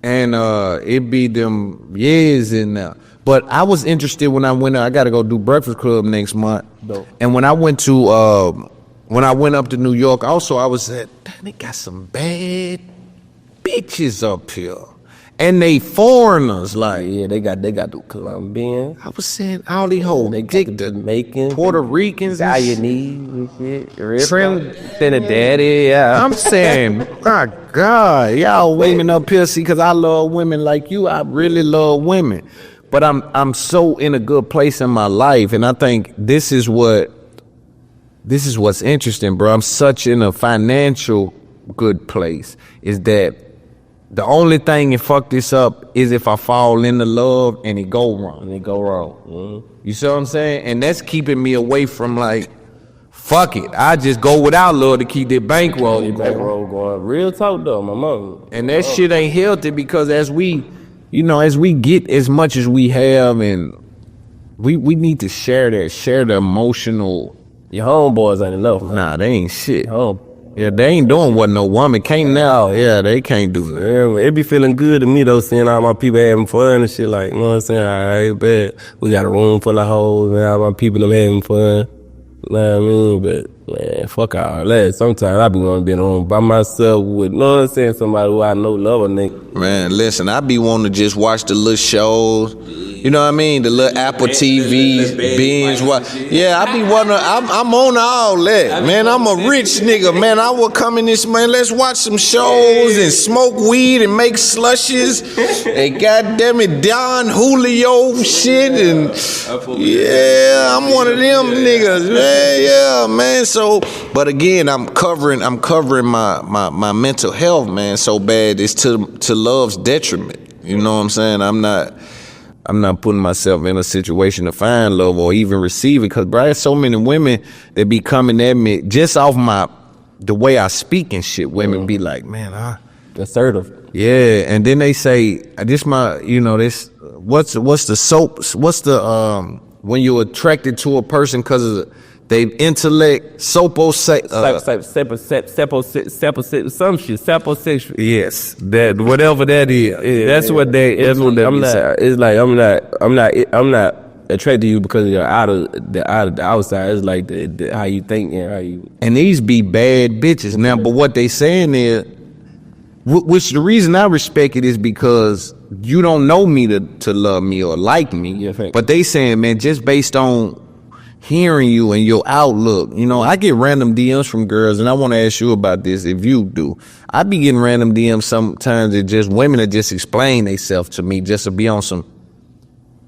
And it be them years in there. But I was interested when I went there. I gotta go do Breakfast Club next month. Dope. And when I went to when I went up to New York, also I was at, damn, they got some bad bitches up here. And they foreigners, like. Yeah, they got the Colombian. I was saying all these hoes. They got the Jamaican, Puerto Ricans, Guyanese and shit. Trinidad, yeah. I'm saying, my God, y'all women up here, see, because I love women like you. I really love women. But I'm so in a good place in my life, and I think this is what's interesting, bro. I'm such in a financial good place, is that the only thing that fuck this up is if I fall into love and it go wrong. Mm-hmm. You see what I'm saying? And that's keeping me away from like, fuck it. I just go without love to keep that bankroll going. Real talk though, my mom. And that shit ain't healthy, because as we get as much as we have, and we need to share the emotional. Your homeboys ain't enough. Nah, they ain't shit. Yeah, they ain't doing what no woman can't now. Yeah, they can't do that. Yeah, it be feeling good to me though, seeing all my people having fun and shit. Like, you know what I'm saying? All right, bet we got a room full of hoes and all my people them having fun. You know what I mean? But man, fuck all that. Sometimes I be wanting to be in a room by myself with, you know what I'm saying, somebody who I know love a nigga. Man, listen, I be wanting to just watch the little shows. You know what I mean? The little Apple TV, binge watch. Yeah, I be wondering, I'm on all that. Man, I'm a rich nigga, man. I will come in this, man, let's watch some shows and smoke weed and make slushes and goddamn it, Don Julio shit. And yeah, I'm one of them niggas, man. Yeah, man. So, but again, I'm covering my mental health, man, so bad it's to love's detriment. You know what I'm saying? I'm not putting myself in a situation to find love or even receive it, because, bro, there's so many women that be coming at me just off the way I speak and shit. Women be like, man, assertive. Yeah, and then they say, this my, you know, this, what's the soap, what's the, when you're attracted to a person because of they intellect, some shit, saposexual. Yes, that whatever that is. That's what they. I'm not. It's like I'm not attracted to you because you're out of the outside. It's like the how you think and how you. And these be bad bitches now. But what they saying is, which the reason I respect it is because you don't know me to love me or like me. Yeah, but they saying, man, just based on hearing you and your outlook, you know, I get random DMs from girls, and I want to ask you about this if you do. I be getting random DMs sometimes that just women that just explain themselves to me just to be on some,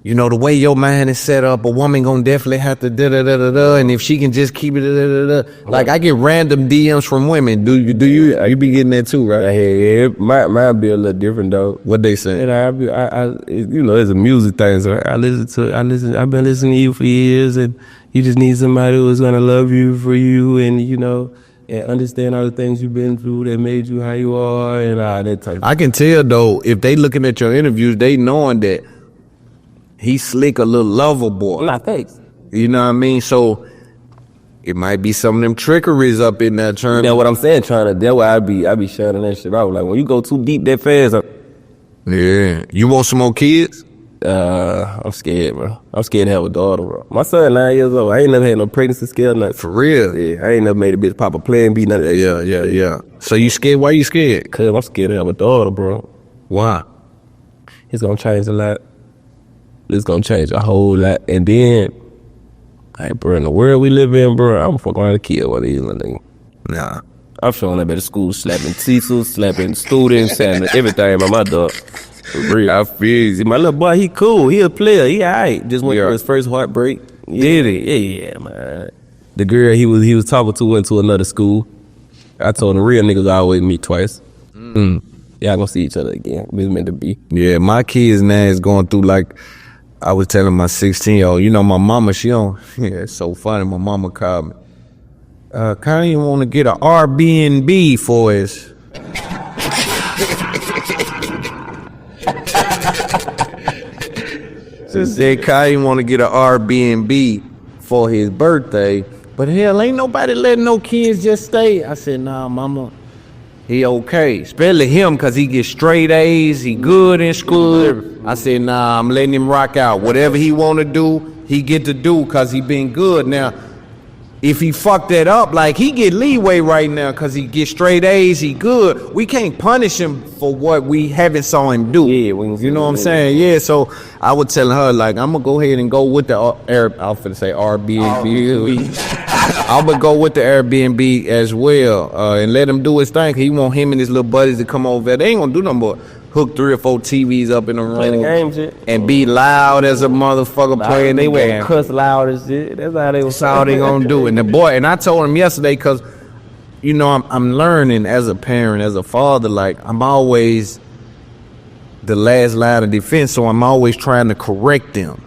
you know, the way your mind is set up, a woman gonna definitely have to da-da-da-da-da, and if she can just keep it da-da-da-da. Like, I get random DMs from women. Do you be getting that too, right? Yeah, mine be a little different though. What they say? And I you know, it's a music thing, so I've been listening to you for years, and you just need somebody who's gonna love you for you, and you know, and understand all the things you've been through that made you how you are, and all that type of I can tell though, if they looking at your interviews, they knowing that He slick, a little lover boy. Not fakes. You know what I mean? So it might be some of them trickeries up in that term. That's what I'm saying. That's why I be shutting that shit out. Like when you go too deep that fast. Yeah. You want some more kids? I'm scared, bro. I'm scared to have a daughter, bro. My son 9 years old. I ain't never had no pregnancy scare, nothing. For real? Yeah, I ain't never made a bitch pop a Plan B, none of that. Yeah. So you scared? Why you scared? Cause I'm scared to have a daughter, bro. Why? It's gonna change a lot. It's gonna change a whole lot. And then, like, bro, in the world we live in, bro, I'm fucking around to kill one of these little niggas. Nah. I'm showing up at the school, slapping teachers, slapping students, and everything by my dog. For real. I feel you. My little boy, he cool. He a player. He alright. Just went through his first heartbreak. Did he? Yeah, man. The girl he was talking to went to another school. I told him real niggas always meet twice. Y'all gonna see each other again. We was meant to be. Yeah, my kids now is going through, like, I was telling my 16-year-old, you know, my mama, she on, yeah, it's so funny. My mama called me. Kanye want to get an Airbnb for us. She said Kanye want to get an Airbnb for his birthday, but hell, ain't nobody letting no kids just stay. I said, nah, mama, he okay. Especially him, because he get straight A's, he good in school. I said, nah, I'm letting him rock out. Whatever he want to do, he get to do, because he been good. Now, if he fuck that up, like, he get leeway right now because he get straight A's, he good. We can't punish him for what we haven't saw him do. Yeah, you know what I'm saying? Yeah, so I would tell her, like, I'm going to go ahead and go with the Airbnb. I'm going to go with the Airbnb as well and let him do his thing. He want him and his little buddies to come over there. They ain't going to do nothing but hook 3 or 4 TVs up in the room. Play the game shit. And be loud as a motherfucker playing the game. They went cuss loud as shit. That's how they was. That's all they gonna do. And the boy, and I told him yesterday, because, you know, I'm learning as a parent, as a father, like, I'm always the last line of defense, so I'm always trying to correct them.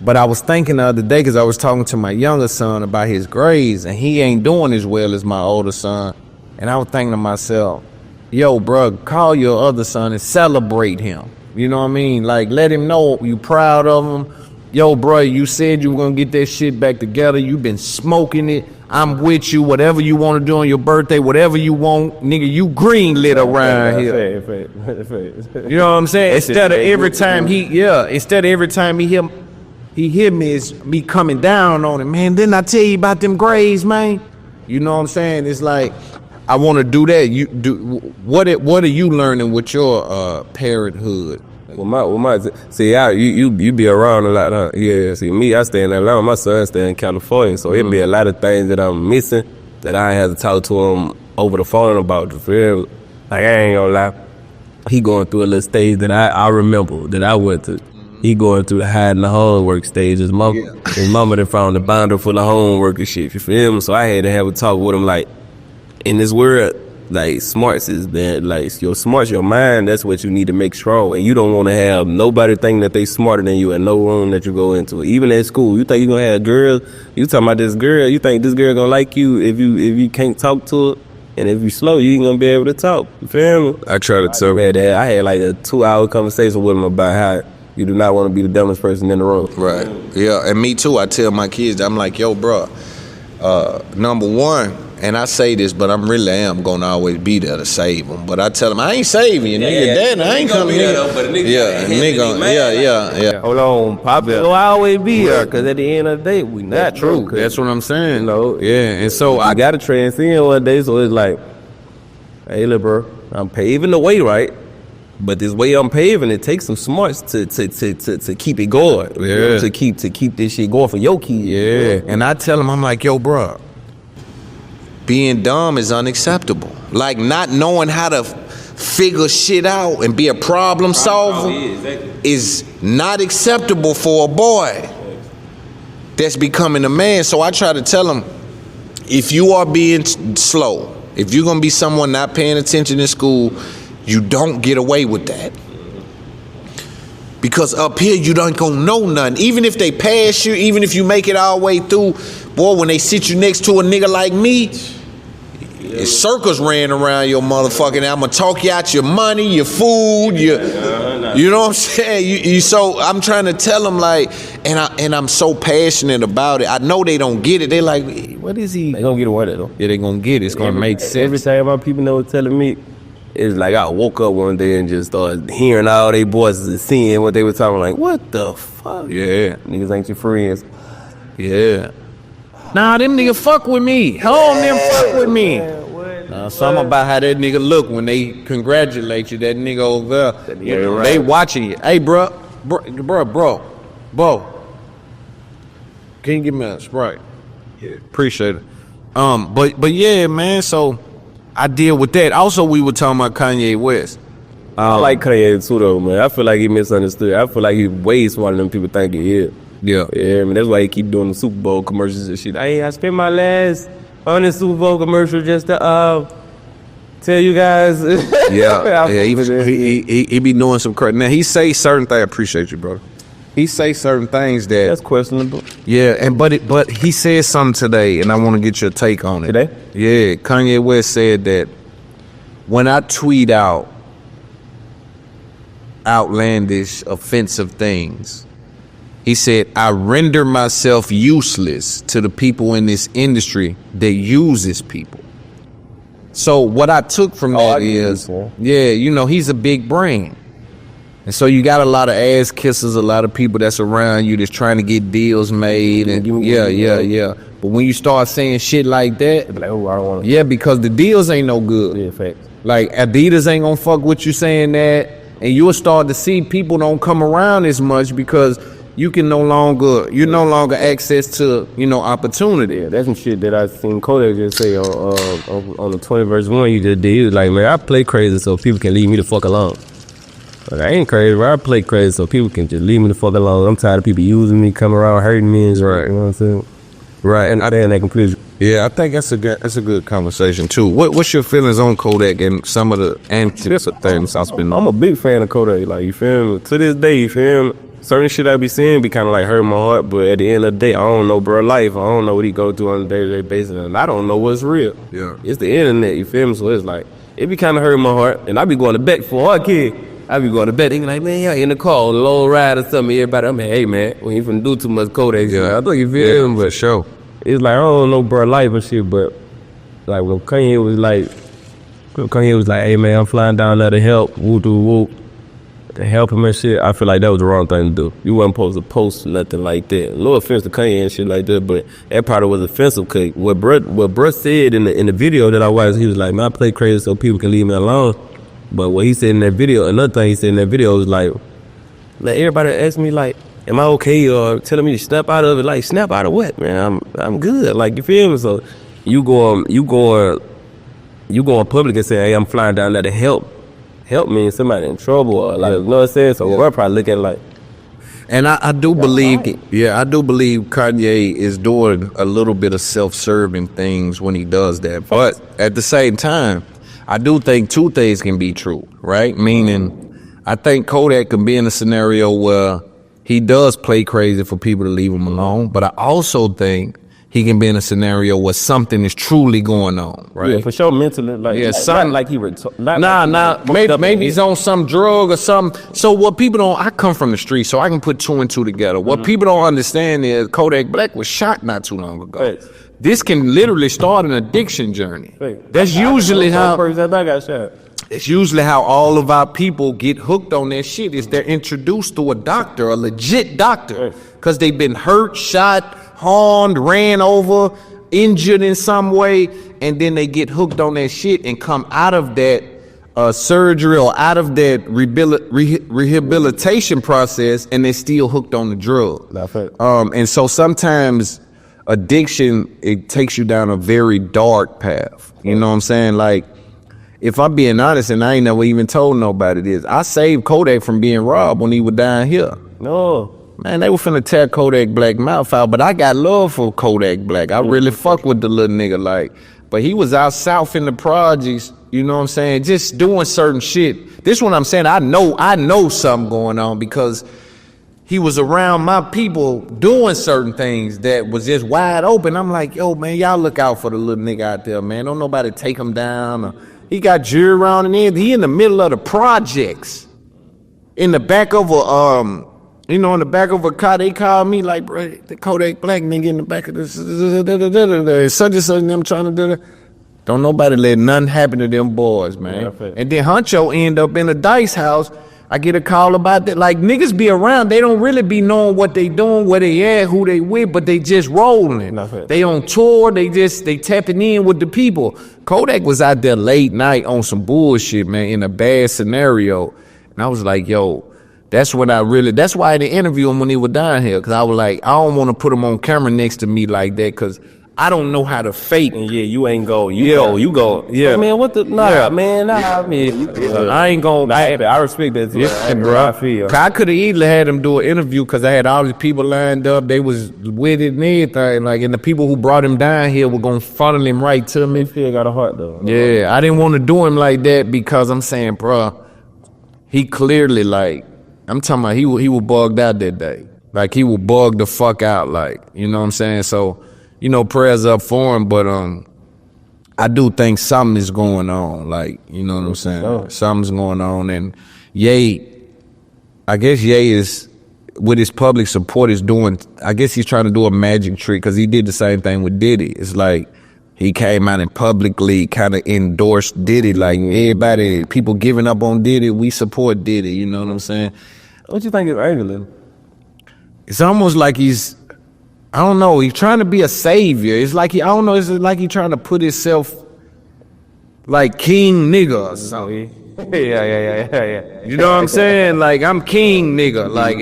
But I was thinking the other day, because I was talking to my younger son about his grades, and he ain't doing as well as my older son. And I was thinking to myself, yo, bro, call your other son and celebrate him. You know what I mean? Like, let him know you proud of him. Yo, bro, you said you were going to get that shit back together. You been smoking it. I'm with you. Whatever you want to do on your birthday, whatever you want, nigga, you green lit around here. You know what I'm saying? Instead of every time he hit me, it's me coming down on him. Man, didn't I tell you about them grades, man? You know what I'm saying? It's like, I want to do that. You do what are you learning with your parenthood? You be around a lot, huh? Yeah. See, me, I stay in Atlanta. My son stay in California, so it be a lot of things that I'm missing that I have to talk to him over the phone about. You feel? Like, I ain't gonna lie, he going through a little stage that I remember that I went to. He going through the hiding the homework stage. His mama done found the binder full of homework and shit. You feel me? So I had to have a talk with him, like, in this world, like, smarts is that, like, your smarts, your mind, that's what you need to make strong. And you don't want to have nobody think that they smarter than you in no room that you go into. Even at school, you think you gonna have girls, you talking about this girl, you think this girl gonna like you if you can't talk to her, and if you slow, you ain't gonna be able to talk. You feel me? I try to tell I had like a 2-hour conversation with him about how you do not want to be the dumbest person in the room. Right. Yeah, and me too. I tell my kids, I'm like, yo, bro, number one, and I say this, but I am going to always be there to save them. But I tell them, I ain't saving you, nigga. Dad, I ain't coming here. Yeah. Hold on, Pop. So I always be here, because at the end of the day, we not true. That's what I'm saying. You know? Yeah, and so I got to transcend one day, so it's like, hey, look, bro, I'm paving the way, right? But this way I'm paving, it takes some smarts to keep it going. Yeah. To keep this shit going for your kids. Yeah. And I tell them, I'm like, yo, bro, being dumb is unacceptable. Like, not knowing how to figure shit out and be a problem solver is not acceptable for a boy that's becoming a man. So I try to tell them, if you are being slow, if you're gonna be someone not paying attention in school, you don't get away with that. Because up here, you don't gonna know nothing. Even if they pass you, even if you make it all the way through, boy, when they sit you next to a nigga like me, And circles ran around your motherfucking. I'ma talk you out your money, your food, you know what I'm saying? You so I'm trying to tell them like, and I'm so passionate about it. I know they don't get it. They like, what is he? They gonna get away though. Yeah, they gonna get it. It's gonna make sense. Every time my people know telling me, it's like I woke up one day and just started hearing all they voices and seeing what they were talking. Like, what the fuck? Yeah, niggas ain't your friends. Yeah. Nah, them niggas fuck with me. Home them fuck with me. Something about how that nigga look when they congratulate you. That nigga over there, right. They watching you. Hey, bro. Can you give me a Sprite? Yeah, appreciate it. But yeah, man. So I deal with that. Also, we were talking about Kanye West. I like Kanye too, though, man. I feel like he misunderstood. I feel like he's way smarter than people think he is. Yeah, man. That's why he keep doing the Super Bowl commercials and shit. Hey, I spent my last on this Super Bowl commercial just to tell you guys. yeah. He be doing some crazy. Now he say certain things. I appreciate you, brother. He say certain things that's questionable. Yeah, and but he said something today, and I want to get your take on it. Today? Yeah, Kanye West said that when I tweet out outlandish, offensive things, he said, I render myself useless to the people in this industry that uses people. So what I took from that is, you know, he's a big brand. And so you got a lot of ass kissers, a lot of people that's around you that's trying to get deals made. And yeah. But when you start saying shit like that, like, oh, I don't want to. Yeah, because the deals ain't no good. Yeah, facts. Like Adidas ain't gonna fuck with you saying that. And you'll start to see people don't come around as much because you're no longer access to, you know, opportunity. Yeah, that's some shit that I seen Kodak just say on the 20 verse 1 you just did. He was like, man, I play crazy so people can leave me the fuck alone. Like, I ain't crazy, but I play crazy so people can just leave me the fuck alone. I'm tired of people using me, coming around hurting me and shit. Right. You know what I'm saying? Right, and I think that completely. Yeah, I think that's a good conversation too. What's your feelings on Kodak and some of the antics of things I've been? I'm a big fan of Kodak. Like, you feel me? To this day, you feel me? Certain shit I be seeing be kind of like hurting my heart, but at the end of the day, I don't know bro life. I don't know what he go through on a day-to-day basis, and I don't know what's real. Yeah, it's the internet. You feel me? So it's like it be kind of hurting my heart, and I be going to bet for a kid. I be going to bet. They be like, man, y'all in the car, on a long ride or something. Everybody, I'm like, hey man, we ain't finna do too much Kodak. Yeah, I think you feel me, but sure. It's like I don't know bro life and shit, but like when Kanye was like, hey man, I'm flying down there to help, whoop, to help him and shit. I feel like that was the wrong thing to do. You wasn't supposed to post nothing like that. No offense to Kanye and shit like that, but that probably was offensive. Cause what bruh said in the video that I watched, he was like, man, I play crazy so people can leave me alone. But what he said in that video, another thing he said in that video was like everybody asked me like, am I okay, or telling me to snap out of it? Like, snap out of what, man? I'm good. Like, you feel me? So you go in public and say, hey, I'm flying down there to help me, somebody in trouble, or like, you know what I'm saying? So we'll probably look at it like. And I do believe Kanye is doing a little bit of self-serving things when he does that. But at the same time, I do think two things can be true, right? Meaning, I think Kodak can be in a scenario where he does play crazy for people to leave him alone, but I also think he can be in a scenario where something is truly going on, right? Yeah, for sure, mentally, like, yeah, not like he maybe he's on some drug or something. So what people don't, I come from the street, so I can put two and two together. What people don't understand is Kodak Black was shot not too long ago. Right. This can literally start an addiction journey. Right. That's usually how. That got shot. It's usually how all of our people get hooked on that shit. Is they're introduced to a doctor, a legit doctor, because they've been hurt, shot, harmed, ran over, injured in some way, and then they get hooked on that shit and come out of that surgery or out of that rehabilitation process, and they're still hooked on the drug. And so sometimes addiction, it takes you down a very dark path. You know what I'm saying? Like, if I'm being honest, and I ain't never even told nobody this, I saved Kodak from being robbed when he was down here. No. Man, they were finna tear Kodak Black mouth out, but I got love for Kodak Black. I really fuck with the little nigga, like. But he was out south in the projects, you know what I'm saying, just doing certain shit. This is what I'm saying, I know something going on, because he was around my people doing certain things that was just wide open. I'm like, yo, man, y'all look out for the little nigga out there, man. Don't nobody take him down. He got jury around and everything. He in the middle of the projects. In the back of a, in the back of a car, they called me like, bro, the Kodak Black nigga in the back of this, such and such, and them trying to do that. Don't nobody let nothing happen to them boys, man. Yeah, and then Huncho end up in a dice house. I get a call about that. Like, niggas be around. They don't really be knowing what they doing, where they at, who they with, but they just rolling. They on tour. They tapping in with the people. Kodak was out there late night on some bullshit, man, in a bad scenario. And I was like, yo, that's why I didn't interview him when he was down here. Because I was like, I don't want to put him on camera next to me like that because I don't know how to fake. And yeah, you ain't go. You go. Yeah. Man, what the? Nah, yeah. Man, nah, I mean, I ain't going. I respect that. Yeah, bro. I feel. I could have easily had him do an interview because I had all these people lined up. They was with it and everything. Like, and the people who brought him down here were going to funnel him right to me. He got a heart, though. Yeah, I didn't want to do him like that because I'm saying, bro, he clearly, like, I'm talking about he was bugged out that day. Like, he was bugged the fuck out, like, you know what I'm saying? So, prayers up for him, but I do think something is going on, like, you know what I'm saying? Something's going on, and I guess Ye is, with his public support, is doing, I guess he's trying to do a magic trick, because he did the same thing with Diddy. It's like, he came out and publicly kind of endorsed Diddy, like, everybody, people giving up on Diddy, we support Diddy, you know what I'm saying? What you think of Angela? It's almost like he's, I don't know, he's trying to be a savior. It's like it's like he's trying to put himself like king nigga or something. Yeah. You know what I'm saying? Like, I'm king nigga. Like,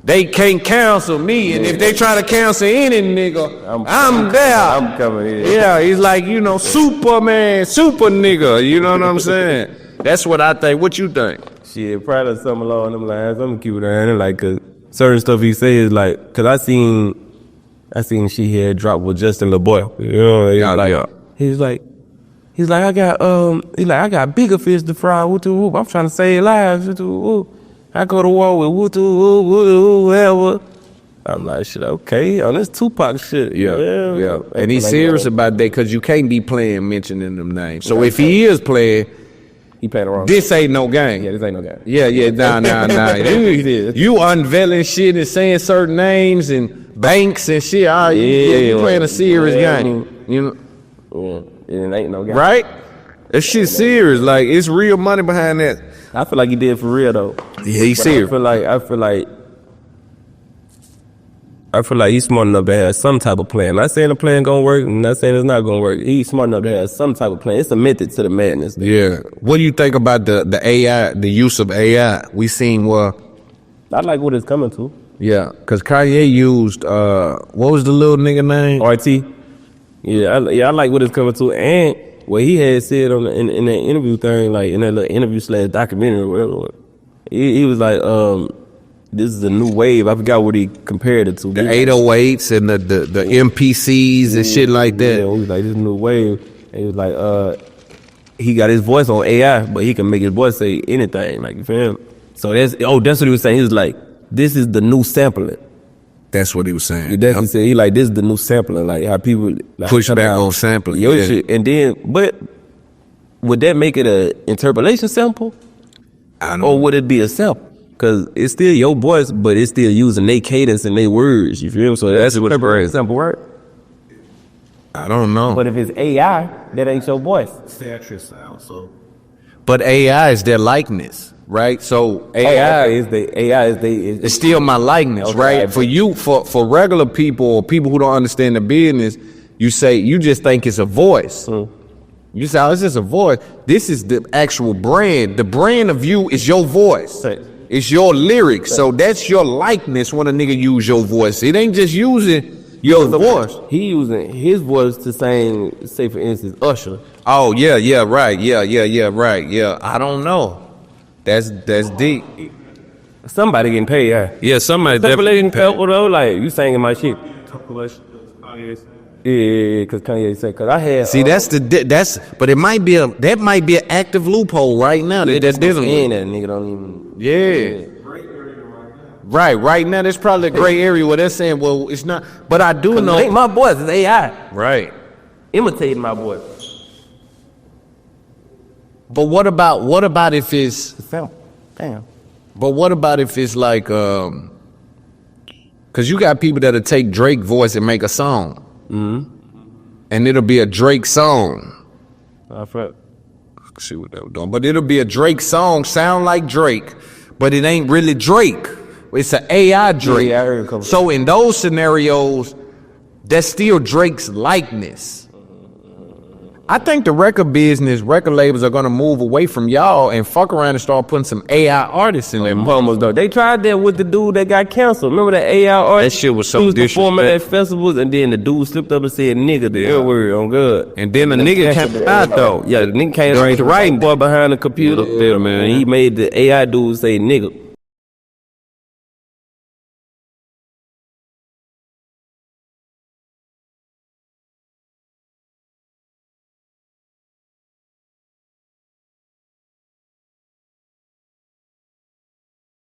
they can't cancel me, and if they try to cancel any nigga, I'm there. I'm coming in. Yeah, he's like, Superman, super nigga. You know what I'm saying? That's what I think. What you think? Shit, probably something along them lines. I'm gonna keep it around. Like, cause certain stuff he says, like, cause I seen she had dropped with Justin LeBoy. He's like, I got bigger fish to fry. I'm trying to save lives. I go to war with whatever. I'm like, shit, okay, on this Tupac shit. Yeah. And he's serious about that because you can't be mentioning them names. So if he is playing, he playing the wrong. This ain't no game. Yeah, this ain't no game. Yeah, nah. You unveiling shit and saying certain names and banks and shit. You playing a serious game. It ain't no game. Right? That shit serious. Like, it's real money behind that. I feel like he did for real though. Yeah, he's serious. I feel like he's smart enough to have some type of plan. Not saying the plan gonna work, I'm not saying it's not gonna work. He's smart enough to have some type of plan. It's a method to the madness. Yeah. What do you think about the AI, the use of AI? We seen I like what it's coming to. Yeah, because Kanye used, what was the little nigga name? RT. Yeah, I like what it's coming to. And what he had said in that interview thing, like in that little interview / documentary or whatever, he was like, this is a new wave. I forgot what he compared it to. The 808s and the MPCs and shit like that. Yeah, he was like, this new wave. And he was like, he got his voice on AI, but he can make his voice say anything. Like, you feel me? So that's what he was saying. He was like, this is the new sampling. That's what he was saying. He definitely said, he like, this is the new sampling. Like, how people like, push back on sampling. Your shit. And then, but would that make it a interpolation sample? I don't know. Or would it be a sample? Because it's still your voice, but it's still using their cadence and their words. You feel me? So that's what a sample work. I don't know. But if it's AI, that ain't your voice. Theatric sound, so. But AI is their likeness, right? So AI is it's still my likeness, okay, right? For you, for regular people or people who don't understand the business, you just think it's a voice. You say, oh, it's just a voice. This is the actual brand. The brand of you is your voice. It's your lyrics. So that's your likeness when a nigga use your voice. It ain't just using your voice. He using his voice to say for instance, Usher. Oh, yeah, right. Right. Yeah. I don't know. That's deep. Somebody getting paid, yeah. Yeah, somebody definitely paid. Though, like, you singing my shit. Yeah, because Kanye said, because I had... See, but it might be that might be an active loophole right now. That's different. That nigga don't even... Yeah. Right now, there's probably a gray area where they're saying, well, it's not. But I do know. It ain't my voice, it's AI. Right. Imitating my voice. But what about if it's. Damn. But what about if it's like, cause you got people that'll take Drake voice and make a song. And it'll be a Drake song. See what they were doing. But it'll be a Drake song, sound like Drake, but it ain't really Drake. It's an AI Drake. Yeah, I heard a couple. So in those scenarios, that's still Drake's likeness. I think the record labels are gonna move away from y'all and fuck around and start putting some AI artists in there. Almost though. They tried that with the dude that got canceled. Remember that AI artist? That shit was so He was performing at disrespectful. festivals, and then the dude slipped up and said nigga, the L word on good. And then the nigga came out though. Yeah, the nigga came right, the writing boy behind the computer. Yeah, man. He made the AI dude say nigga.